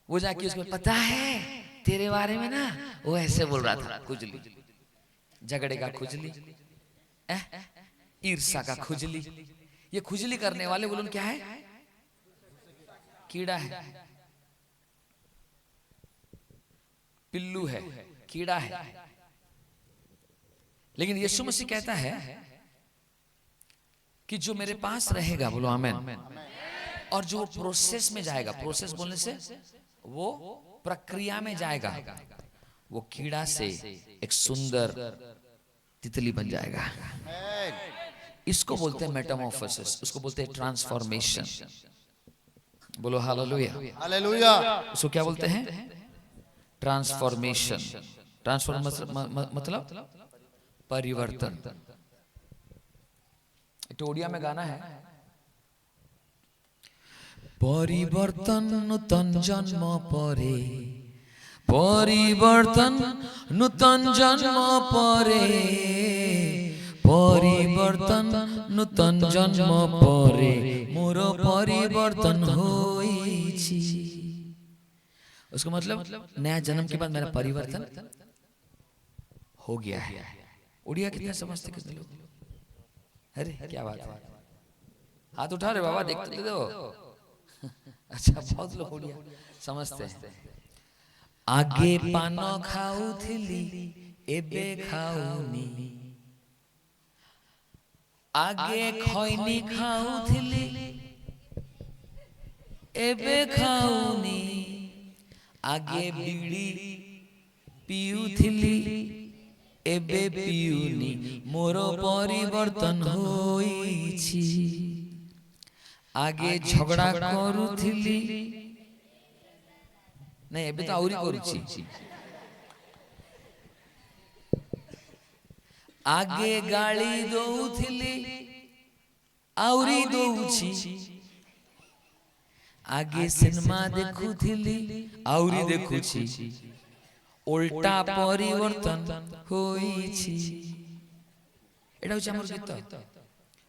G: वो जाके उसको पता है तेरे बारे में ना, वो ऐसे बोल रहा था, खुजली, झगड़े का खुजली, ईर्ष्या का खुजली। ये खुजली करने वाले बोलो क्या है? कीड़ा है, पिल्लू है, कीड़ा है। लेकिन यीशु मसीह कहता है कि जो मेरे पास रहेगा, बोलो आमेन, और जो प्रोसेस में जाएगा, प्रोसेस बोलने से वो प्रक्रिया में जाएगा, वो कीड़ा से एक सुंदर तितली बन जाएगा। इसको बोलते हैं मेटामॉर्फोसिस, उसको बोलते हैं ट्रांसफॉर्मेशन। बोलो हालेलुया, हालेलुया। उसको क्या बोलते हैं? ट्रांसफॉर्मेशन। ट्रांसफॉर्मेशन मतलब परिवर्तन। एक ओडिया में गाना है, परिवर्तन नूतन जन्म परे, परिवर्तन नूतन जन्म परे, परिवर्तन नूतन जन्म परे, मोर परिवर्तन होइछि। उसका मतलब नया जन्म के बाद मेरा परिवर्तन हो गया है। उड़िया कितना समझते कितने लोग? अरे क्या बात है, हाथ उठा रहे बाबा, देखते दो। अच्छा, बहुत लोग उड़िया समझते हैं। आगे पान खाउथिली एबे खाउनी, आगे खैनी खाउथिली एबे खाउनी, आगे बीड़ी पिउथिली एबे पिउनी, मोर परिवर्तन होइछि। आगे झगड़ा करुथिली, नहीं एबे तो आउरी करुछि। आगे गाली दौथिली आउरी दौछि, आगे सिनेमा देखुथिली आउरी देखुछि, उल्टा परिवर्तन होइछि। एटा होछि हमर गीत,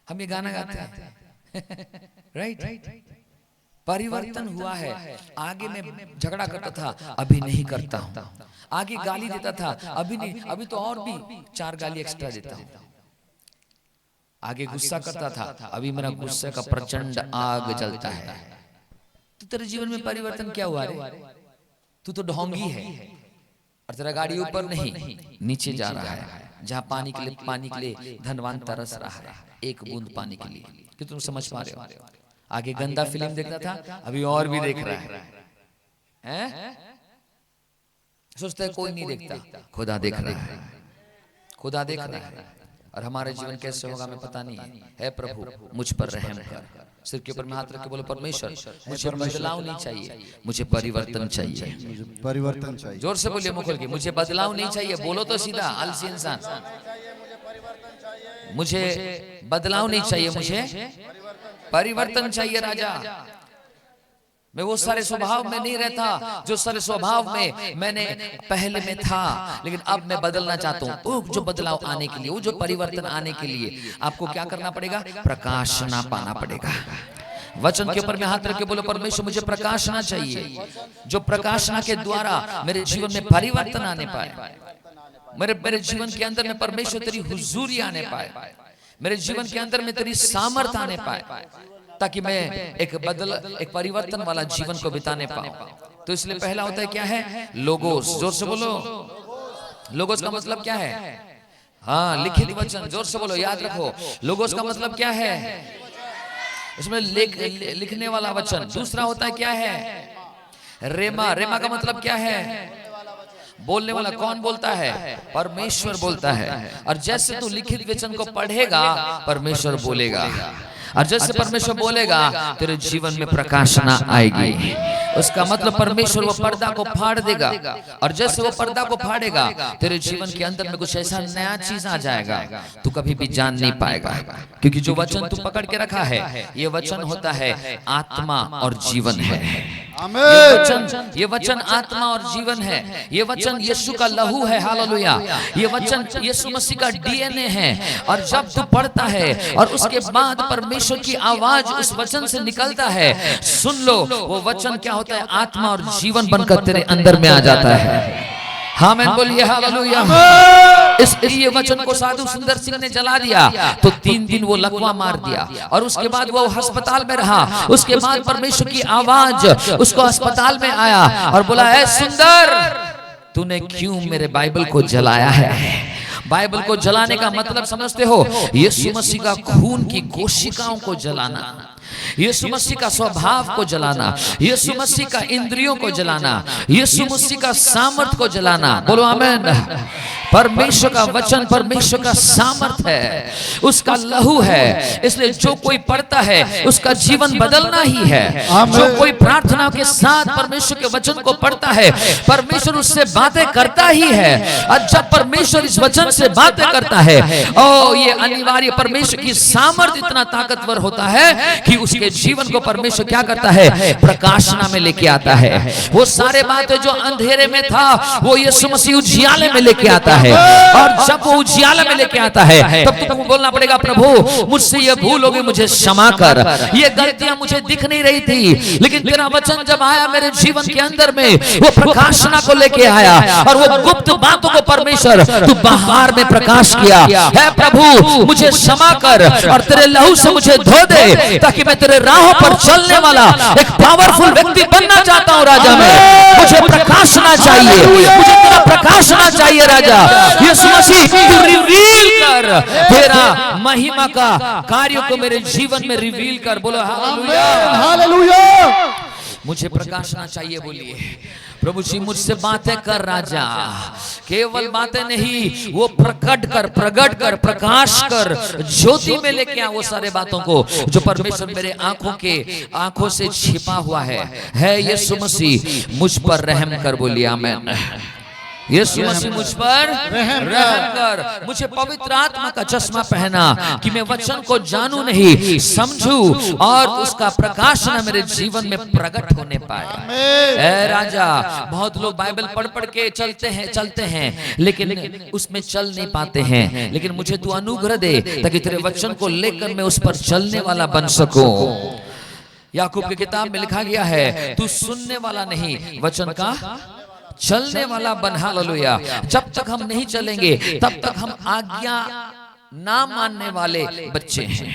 G: हम ये गाना गाते हैं, राइट? परिवर्तन हुआ है। आगे मैं झगड़ा करता था, अभी नहीं करता हूं। आगे गाली देता था, अभी नहीं, अभी तो और भी 4 गाली एक्स्ट्रा देता हूं। आगे गुस्सा करता था, अभी मेरा गुस्से का प्रचंड आग जलता है। तो तेरे जीवन में परिवर्तन क्या हुआ रे? तू तो ढोंगी है और तेरा गाड़ी ऊपर नहीं नीचे जा रहा है, जहां पानी के लिए धनवान तरस रहा है, एक बूंद पानी के लिए। कि तुम समझ पा रहे हो? आगे गंदा फिल्म देखता था, अभी और भी देख रहा है। सोचता है कोई नहीं देखता, खुदा देख रहा है, खुदा देख रहा है। और हमारे जीवन कैसे होगा हमें पता नहीं है। प्रभु मुझ पर रहम कर। सिर के ऊपर में हाथ रख के बोलो, परमेश्वर मुझे बदलाव नहीं चाहिए, मुझे परिवर्तन चाहिए।
H: परिवर्तन चाहिए।
G: जोर से बोलिए मुखर की, मुझे बदलाव नहीं चाहिए। बोलो तो सीधा, आलसी इंसान। मुझे बदलाव नहीं चाहिए, मुझे परिवर्तन चाहिए राजा। मैं वो सारे स्वभाव में नहीं रहता जो सारे स्वभाव में मैंने पहले में था, लेकिन अब मैं बदलना चाहता हूँ। वो जो बदलाव आने के लिए, वो जो परिवर्तन आने के लिए आपको क्या करना पड़ेगा? प्रकाशना पाना पड़ेगा। वचन के ऊपर में हाथ रख के बोलो, परमेश्वर मुझे प्रकाशना चाहिए, जो प्रकाशना के द्वारा मेरे जीवन में परिवर्तन आने पाए, मेरे जीवन के अंदर में परमेश्वर तेरी हुजूरी आने पाए, मेरे जीवन के अंदर में तेरी सामर्थ आने पाए, ताकि मैं एक परिवर्तन वाला जीवन को बिताने पाऊं। तो इसलिए पहला होता है क्या है? लोगोस। जोर से बोलो, लोगोस का मतलब क्या है? हाँ, लिखित वचन। जोर से बोलो, याद रखो, लोगोस का मतलब क्या है? इसमें लिखने वाला वचन। दूसरा होता है क्या है? रेमा। रेमा का मतलब क्या है? बोलने वाला। कौन बोलता है? परमेश्वर बोलता है। और जैसे तू लिखित वचन को पढ़ेगा, परमेश्वर बोलेगा, और जैसे परमेश्वर बोलेगा तेरे जीवन में प्रकाशना आएगी। उसका मतलब परमेश्वर वो पर्दा को फाड़ देगा, और जैसे वो पर्दा को फाड़ेगा तेरे जीवन के अंदर में कुछ ऐसा नया चीज आ जाएगा तू कभी भी जान नहीं पाएगा। क्योंकि जो वचन तू पकड़ के रखा है, ये वचन होता है आत्मा और जीवन है। ये वचन आत्मा और जीवन है। ये वचन यीशु का लहू है। हालेलुया। ये वचन यीशु मसीह का डीएनए है। और जब तू पढ़ता है और उसके बाद परमेश्वर की आवाज उस वचन से निकलता है, सुन लो, वो वचन क्या होता है? आत्मा और जीवन बनकर तेरे अंदर में आ जाता है। हाँ, मैं बोलिए हालेलुया। ये वचन को साधु सुंदर सिंह ने जला दिया तो 3 दिन वो लकवा मार दिया, और उसके बाद वो अस्पताल में रहा। उसके बाद परमेश्वर की आवाज उसको अस्पताल में आया और बोला, ऐ सुंदर, तूने क्यों मेरे बाइबल को जलाया है? बाइबल को जलाने का मतलब समझते हो? यीशु मसीह का खून की कोशिकाओं को जलाना, यीशु मसीह का स्वभाव को जलाना, यीशु मसीह का इंद्रियों को जलाना, यीशु मसीह का सामर्थ को जलाना। बोलो आमीन। परमेश्वर का वचन परमेश्वर का सामर्थ है, उसका लहू है। इसलिए जो कोई पढ़ता है उसका जीवन बदलना ही है। जो कोई प्रार्थना के साथ परमेश्वर के वचन को पढ़ता है, परमेश्वर उससे बातें करता ही है। और जब परमेश्वर इस वचन से बातें करता है, ओ ये अनिवार्य, परमेश्वर की सामर्थ इतना ताकतवर होता है कि उसके जीवन को परमेश्वर क्या करता है? प्रकाशना में लेके आता है। वो सारे बातें जो अंधेरे में था, वो यीशु मसीह उजियाले में लेके आता है। और जब वो उजियाला में लेके आता है, तब तुमको बोलना पड़ेगा, प्रभु मुझसे ये भूल होगी, मुझे क्षमा कर। ये गलतियां मुझे दिख नहीं रही थी, लेकिन तेरा वचन जब आया मेरे जीवन के अंदर में, वो प्रकाशना को लेके आया, और वो गुप्त बातों को परमेश्वर तू बाहर में प्रकाश किया है। प्रभु मुझे क्षमा कर और तेरे लहू से मुझे धो दे, ताकि मैं तेरे राहों पर चलने वाला एक पावरफुल व्यक्ति बनना चाहता हूँ। राजा में मुझे प्रकाशना चाहिए, मुझे तेरा प्रकाशना चाहिए। राजा यीशु मसीह तू रिवील कर, तेरा महिमा का कार्य को मेरे जीवन में रिवील कर। बोलो हालेलुया, हालेलुया। मुझे प्रकाशना चाहिए। बोलिए प्रभु जी मुझसे बातें कर राजा, केवल बातें नहीं, वो प्रकट कर, प्रकाश कर, ज्योति में लेके आ वो सारे बातों को जो परमेश्वर मेरे आंखों से छिपा हुआ है यीशु मसीह मुझ पर रहम कर। बोलिए आमीन। यीशु मसीह मुझ पर रहम कर। मुझे पवित्र आत्मा का चश्मा पहना कि मैं वचन को जानूं नहीं, समझूं, और उसका प्रकाशन मेरे जीवन में प्रकट होने पाए। ऐ राजा, बहुत लोग बाइबल पढ़ के चलते हैं लेकिन उसमें चल नहीं पाते हैं। लेकिन मुझे तू अनुग्रह दे ताकि तेरे वचन को लेकर मैं उस पर चलने वाला बन सकूं। याकूब की किताब में लिखा गया है, तू सुनने वाला नहीं वचन का चलने वाला बन। हालेलुया। जब तक हम नहीं चलेंगे तब तक हम आज्ञा ना मानने वाले बच्चे हैं।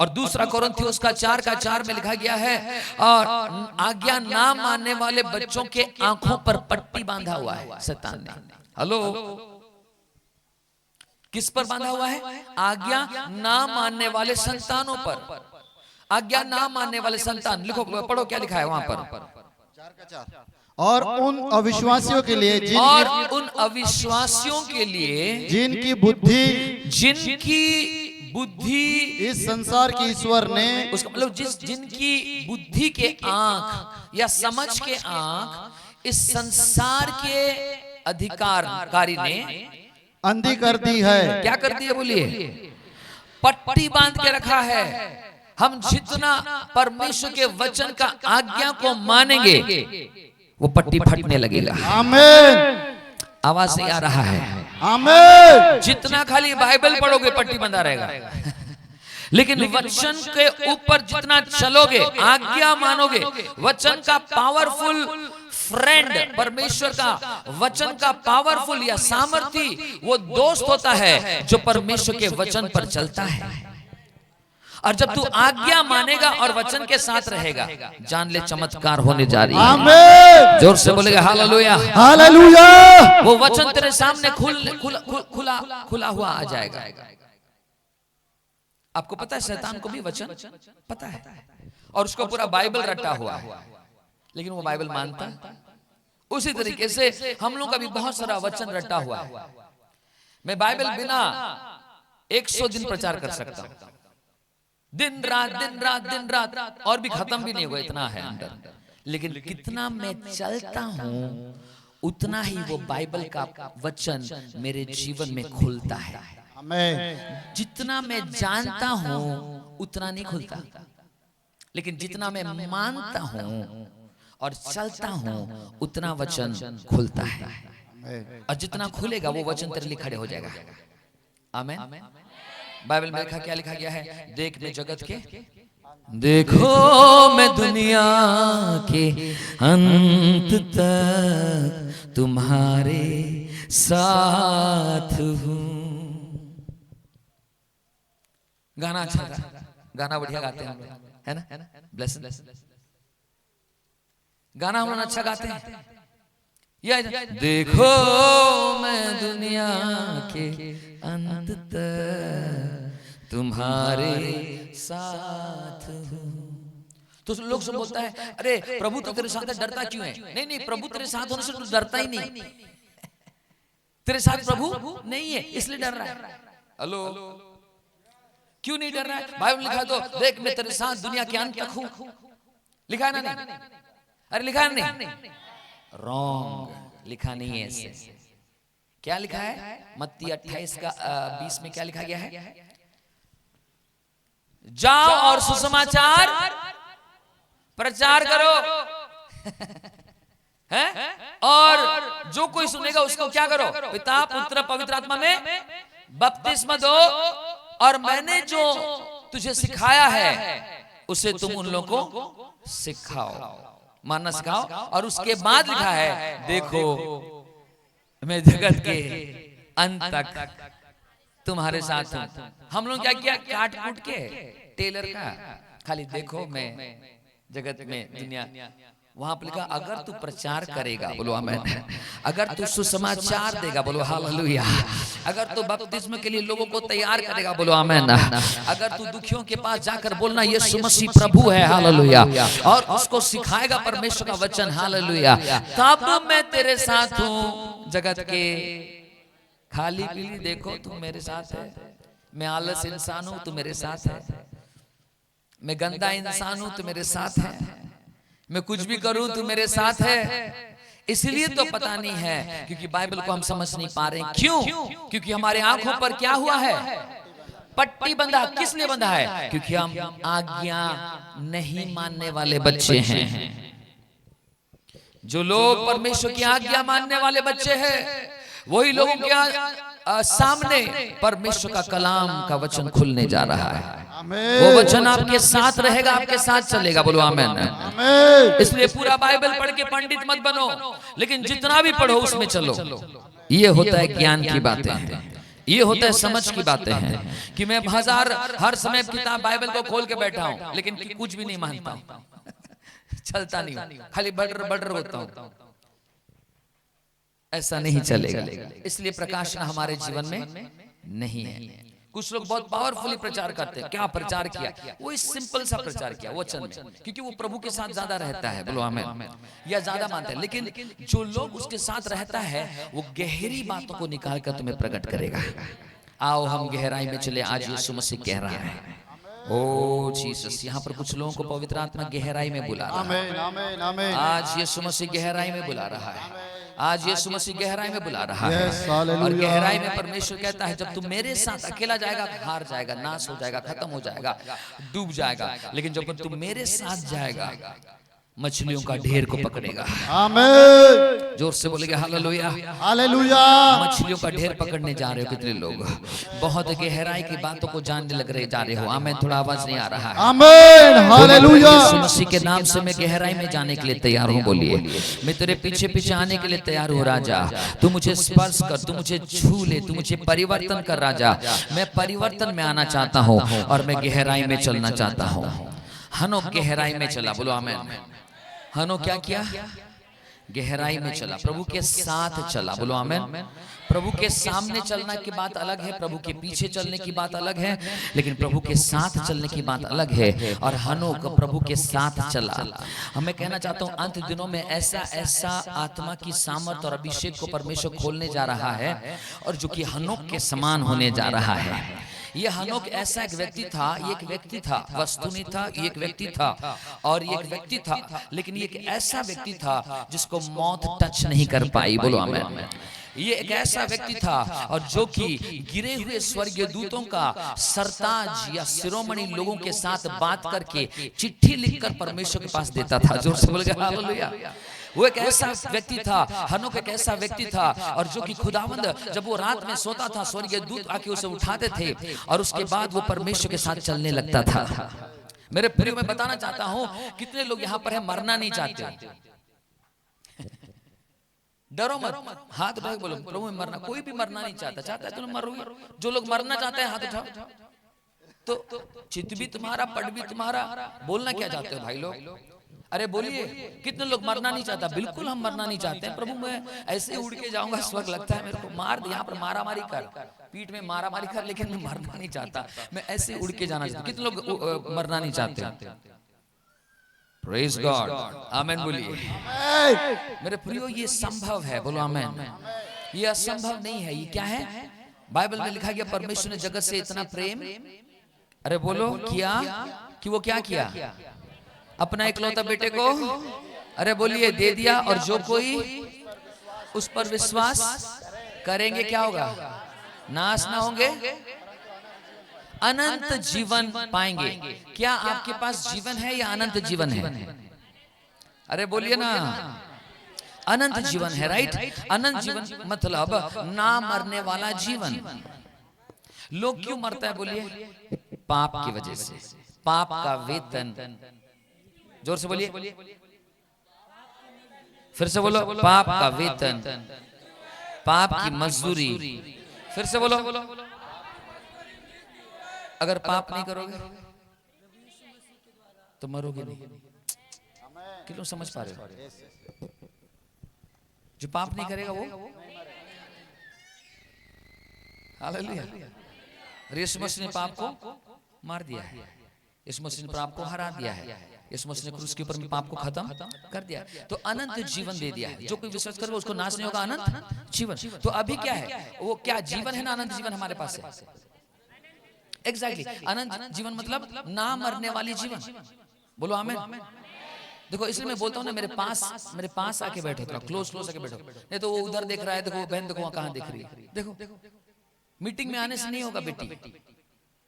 G: और दूसरा कोरिन्थियोस का 4:4 में लिखा गया है, और आज्ञा ना मानने वाले बच्चों के आंखों पर पट्टी बांधा हुआ है शैतान ने। हेलो, किस पर बांधा हुआ है? आज्ञा ना मानने वाले संतानों पर। आज्ञा ना मानने वाले संतान, लिखो, पढ़ो क्या लिखा है वहां पर।
H: और उन अविश्वासियों के लिए जिनकी बुद्धि इस संसार की ईश्वर ने,
G: उसका मतलब जिनकी बुद्धि के आंख या समझ के आंख इस संसार के अधिकारकारी ने
H: अंधी कर दी है।
G: क्या कर दी है? बोलिए। पट्टी बांध के रखा है। हम जितना परमेश्वर के वचन का आज्ञा को मानेंगे वो पट्टी फटने लगेगा।
H: आमीन।
G: आवाज से आ रहा है।
H: आमीन।
G: जितना खाली बाइबल पढ़ोगे पट्टी बंधा रहेगा, लेकिन वचन के ऊपर जितना चलोगे, आज्ञा मानोगे, वचन का पावरफुल फ्रेंड, परमेश्वर का वचन का पावरफुल या सामर्थी वो दोस्त होता है जो परमेश्वर के वचन पर चलता है। और जब तू आज्ञा मानेगा और वचन के साथ रहेगा, जान ले चमत्कार होने जा रही है।
H: आमीन।
G: जोर से बोलेगा हालेलुया।
H: हालेलुया।
G: वो वचन तेरे सामने खुला हुआ आ जाएगा। आपको पता है शैतान को भी वचन पता है, और उसको पूरा बाइबल रटा हुआ है, लेकिन वो बाइबल मानता है। उसी तरीके से हम लोग का भी बहुत सारा वचन रटा हुआ है। मैं बाइबल बिना 100 दिन प्रचार कर सकता हूं, दिन रात, और भी खत्म भी नहीं हुआ, इतना है अंदर। लेकिन कितना मैं चलता हूं उतना ही वो बाइबल का वचन मेरे जीवन में खुलता है। जितना मैं जानता हूं उतना नहीं खुलता, लेकिन जितना मैं मानता हूं और चलता हूं उतना वचन खुलता है। और जितना खुलेगा वो वचन तेरे लिए खड़े हो जाएगा। आमीन। बाइबल में लिखा, क्या लिखा गया है? देख मैं जगत के, देखो मैं दुनिया के अंत तक तुम्हारे साथ हूं। गाना अच्छा था, गाना बढ़िया गाते हैं हम लोग, है ना? ब्लेस। गाना हम लोग अच्छा गाते हैं। ये देखो मैं दुनिया के अंत तक तुम्हारे साथ हूं। तो लोग सब बोलता है, अरे प्रभु तो तेरे साथ है, डरता क्यों है? नहीं, प्रभु तेरे साथ होने से तू डरता ही नहीं। तेरे साथ प्रभु नहीं है इसलिए डर रहा है। हेलो, क्यों नहीं डर रहा है? बाइबल लिखा तो देख मैं तेरे साथ दुनिया के अंत तक हूं। लिखा है ना? नहीं। अरे लिखा है नहीं? रॉन्ग, लिखा नहीं है ऐसे। क्या लिखा है? मत्ती 28:20 में क्या लिखा गया है? जाओ और सुसमाचार प्रचार करो है, और जो कोई सुनेगा उसको क्या करो? पिता पुत्र पवित्र आत्मा में बपतिस्मा दो, और मैंने जो तुझे सिखाया है उसे तुम उन लोगों को सिखाओ, मानना सिखाओ। और उसके बाद लिखा है, देखो मैं जगत के अंत तक तुम्हारे साथ हूं। हम लोग क्या किया? काट कूट के टेलर का, खाली देखो मैं जगत में दुनिया। वहां पर लिखा, अगर तू प्रचार करेगा, बोलो आमीन। अगर तू सुसमाचार देगा, बोलो हालेलुया। अगर तू बपतिस्मा के लिए लोगों को तैयार करेगा, बोलो आमीन। अगर तू दुखियों के पास जाकर बोलना यीशु मसीह प्रभु है, हालेलुया, और उसको सिखाएगा परमेश्वर का वचन, हालेलुया, तब मैं तेरे साथ हूं जगत के। खाली पीली देखो तू मेरे साथ है। मैं आलस इंसान हूं, तू मेरे साथ है। मैं गंदा इंसान हूं, तू मेरे साथ है। मैं कुछ भी करूं तू मेरे साथ है। इसलिए तो पता नहीं है, क्योंकि बाइबल को हम समझ नहीं पा रहे हैं। क्यों? क्योंकि हमारे आंखों पर क्या हुआ है? पट्टी बंधा। किस लिए बंधा है? क्योंकि हम आज्ञा नहीं मानने वाले बच्चे हैं। जो लोग परमेश्वर की आज्ञा मानने वाले बच्चे हैं, वही लोगों के सामने परमेश्वर का कलाम का वचन खुलने जा रहा है। वो वचन आपके साथ रहेगा, आपके साथ चलेगा। बोलो आमेन। इसलिए पूरा बाइबल पढ़ के पंडित मत बनो, लेकिन जितना भी पढ़ो उसमें चलो। ये होता है ज्ञान की बातें, ये होता है समझ की बातें हैं कि मैं हर समय किताब बाइबल को खोल के बैठा हूं, लेकिन कुछ भी नहीं मानता हूं, चलता नहीं, खाली बटर होता हूं। ऐसा नहीं चलेगा। इसलिए प्रकाशन हमारे जीवन में नहीं है। कुछ लोग बहुत पावरफुली प्रचार करते हैं। क्या प्रचार किया? वो इस सिंपल सा प्रचार किया वचन में, क्योंकि वो प्रभु के साथ ज्यादा रहता है। बोलो आमेन। या ज्यादा मानते हैं। लेकिन जो लोग उसके साथ रहता है वो गहरी बातों को निकाल कर तुम्हें प्रकट करेगा। आओ हम गहराई में चले। आज यीशु मसीह कह रहा है, ओ जीसस। यहाँ पर कुछ लोगों को पवित्र आत्मा गहराई में बुला रहा है। आज यीशु मसीह गहराई में बुला रहा है। आज यीशु मसीह गहराई में बुला रहा है। और गहराई में परमेश्वर कहता है, जब तुम मेरे साथ अकेला जाएगा, हार जाएगा, नाश हो जाएगा, खत्म हो जाएगा, डूब जाएगा। लेकिन जब तुम मेरे साथ जाएगा, मछलियों का ढेर को पकड़ेगा।
H: आमीन।
G: जोर से बोलेगा हालेलुया,
H: हालेलुया।
G: मछलियों का ढेर पकड़ने जा रहे हो कितने लोग? बहुत गहराई की बातों को जानने लग रहे जा रहे हो। आमीन। थोड़ा आवाज नहीं आ रहा है।
H: आमीन। हालेलुया।
G: यीशु मसीह के नाम से मैं गहराई में जाने के लिए तैयार हूँ। बोलिए, मैं तेरे पीछे पीछे आने के लिए तैयार हूँ राजा। तू मुझे स्पर्श कर, तू मुझे छू ले, तू मुझे परिवर्तन कर राजा। मैं परिवर्तन में आना चाहता हूँ और मैं गहराई में चलना चाहता हूँ। हनोक गहराई में चला। बोलो आमीन। हनोक क्या किया? गहराई में चला, प्रभु के साथ चला। बोलो आमीन। प्रभु के सामने चलना की बात अलग है, प्रभु के पीछे चलने की बात अलग है, लेकिन प्रभु के साथ चलने की बात अलग है। और हनोक प्रभु के साथ चला। मैं कहना चाहता हूँ, अंत दिनों में ऐसा आत्मा की सामर्थ और अभिषेक को परमेश्वर खोलने जा रहा है, और जो कि हनोक के समान होने जा रहा है। ये हनोक ऐसा एक व्यक्ति था, ये एक व्यक्ति था, वस्तु नहीं था, ये एक व्यक्ति था। और ये एक व्यक्ति था, लेकिन ये एक ऐसा व्यक्ति था जिसको मौत टच नहीं कर पाई। बोलो आमीन। ये एक ऐसा व्यक्ति था और जो कि गिरे हुए स्वर्गीय दूतों का सरताज या शिरोमणि लोगों के साथ बात करके चिट्ठी लिखकर परमेश्वर के पास देता था। जोर से बोलेगा हालेलुया। वो एक ऐसा व्यक्ति था, हनोक एक ऐसा व्यक्ति था, और जो कि खुदावंद जब वो रात में सोता था, स्वर्गीय दूत आके उसे उठाते थे और उसके बाद वो परमेश्वर के साथ चलने लगता था। मेरे प्रिय, मैं बताना चाहता हूँ, कितने लोग यहाँ पर है मरना नहीं चाहते? डरो मत, हाथ उठाओ, बोलो प्रभु मैं मरना। कोई भी मरना नहीं चाहता है तुम मरोगे। जो लोग मरना चाहते हैं हाथ उठाओ। तो चित भी तुम्हारा, पट भी तुम्हारा। बोलना क्या चाहते हो भाई लोग? अरे बोलिए, कितने लोग मरना नहीं चाहता? बिल्कुल हम मरना नहीं चाहते हैं। प्रभु मैं ऐसे उड़ के जाऊंगा, स्वर्ग लगता है मेरे को, मार दे, यहाँ पर मारामारी कर, पीठ में मारामारी कर, लेकिन मैं मरना नहीं चाहता, मैं ऐसे उड़ के जाना चाहता। कितने लोग मरना नहीं चाहते? प्रेज गॉड, आमेन बोलिए। मेरे प्रियो, ये संभव है। बोलो आमेन। ये असंभव नहीं है। ये क्या है? बाइबल में लिखा गया, परमेश्वर ने जगत से इतना प्रेम, अरे बोलो, किया कि वो क्या किया? अपना इकलौता बेटे को, अरे बोलिए, दे दिया। और जो कोई उस पर विश्वास करेंगे क्या होगा? नाश ना होंगे, अनंत जीवन पाएंगे। क्या आपके पास जीवन है या अनंत जीवन है? अरे बोलिए ना, अनंत जीवन है। राइट। अनंत जीवन मतलब ना मरने वाला जीवन। लोग क्यों मरता है? बोलिए, पाप की वजह से। पाप का वेतन, जोर से बोलिए, फिर से बोलो, पाप का वेतन, पाप की मजदूरी। फिर से बोलो, अगर पाप नहीं करोगे तो मरोगे नहीं। कितने समझ पा रहे हो? जो पाप नहीं करेगा वो, हालेलुया। यीशु मसीह ने पाप को मार दिया है, यीशु मसीह ने पाप को हरा दिया है, यीशु मसीह ने क्रूस के ऊपर में पाप को खत्म कर दिया, तो अनंत जीवन दे दिया है। जो कोई विश्वास करेगा उसको नाश नहीं होगा, अनंत जीवन। तो अभी क्या है? वो क्या जीवन है ना, अनंत जीवन हमारे पास है। एग्जैक्टली, अनंत जीवन मतलब ना मरने वाली जीवन। बोलो आमीन। देखो, इसलिए मैं बोलता हूँ ना, मेरे पास आके बैठो, थोड़ा क्लोज आके बैठो। नहीं तो वो उधर देख रहा है, देखो बहन, देखो कहाँ देख रही है। देखो, मीटिंग में आने से नहीं होगा बेटी,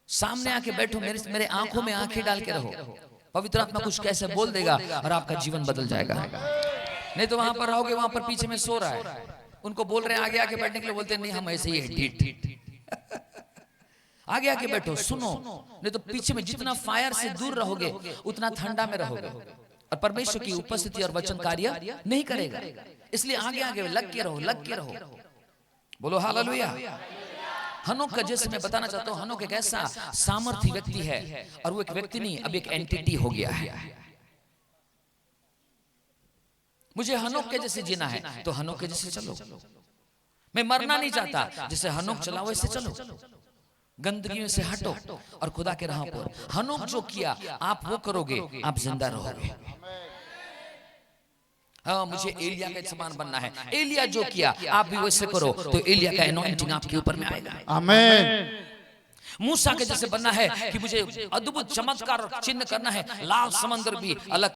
G: सामने आके बैठो, मेरे आंखों में आंखें डाल के रहो। पवित्र आत्मा कुछ कैसे बोल देगा और आपका जीवन बदल जाएगा। नहीं तो वहां पर रहोगे, वहां पर पीछे में सो रहा है, उनको बोल रहे हैं आगे आके बैठने के लिए, बोलते नहीं हम ऐसे ही है, आगे आगे बैठो, सुनो, नहीं तो पीछे में जितना फायर से दूर रहोगे उतना ठंडा में रहोगे और परमेश्वर की उपस्थिति और वचन कार्य नहीं करेगा। इसलिए आगे आगे लग के रहो, लग के रहो। बोलो हालेलुया। हनोक का जैसे मैं बताना चाहता हूं, हनोक एक ऐसा सामर्थी व्यक्ति है और वो एक व्यक्ति नहीं, अब एक एंटिटी हो गया है। मुझे हनोक के जैसे जीना है तो हनोक के जैसे चलो। मैं मरना नहीं चाहता, जैसे हनोक चला वैसे चलो। गंदगी से हटो और खुदा के राह पर। हनोक जो किया आप वो करोगे, आप जिंदा रहोगे। हाँ, मुझे एलिया का समान बनना है। एलिया जो किया आप भी वैसे करो तो एलिया का एनॉइंटिंग आपके ऊपर में आएगा।
H: आमेन।
G: मूसा के जैसे बनना है कि मुझे अद्भुत चमत्कार चिन्ह करना है, लाल समंदर भी अलग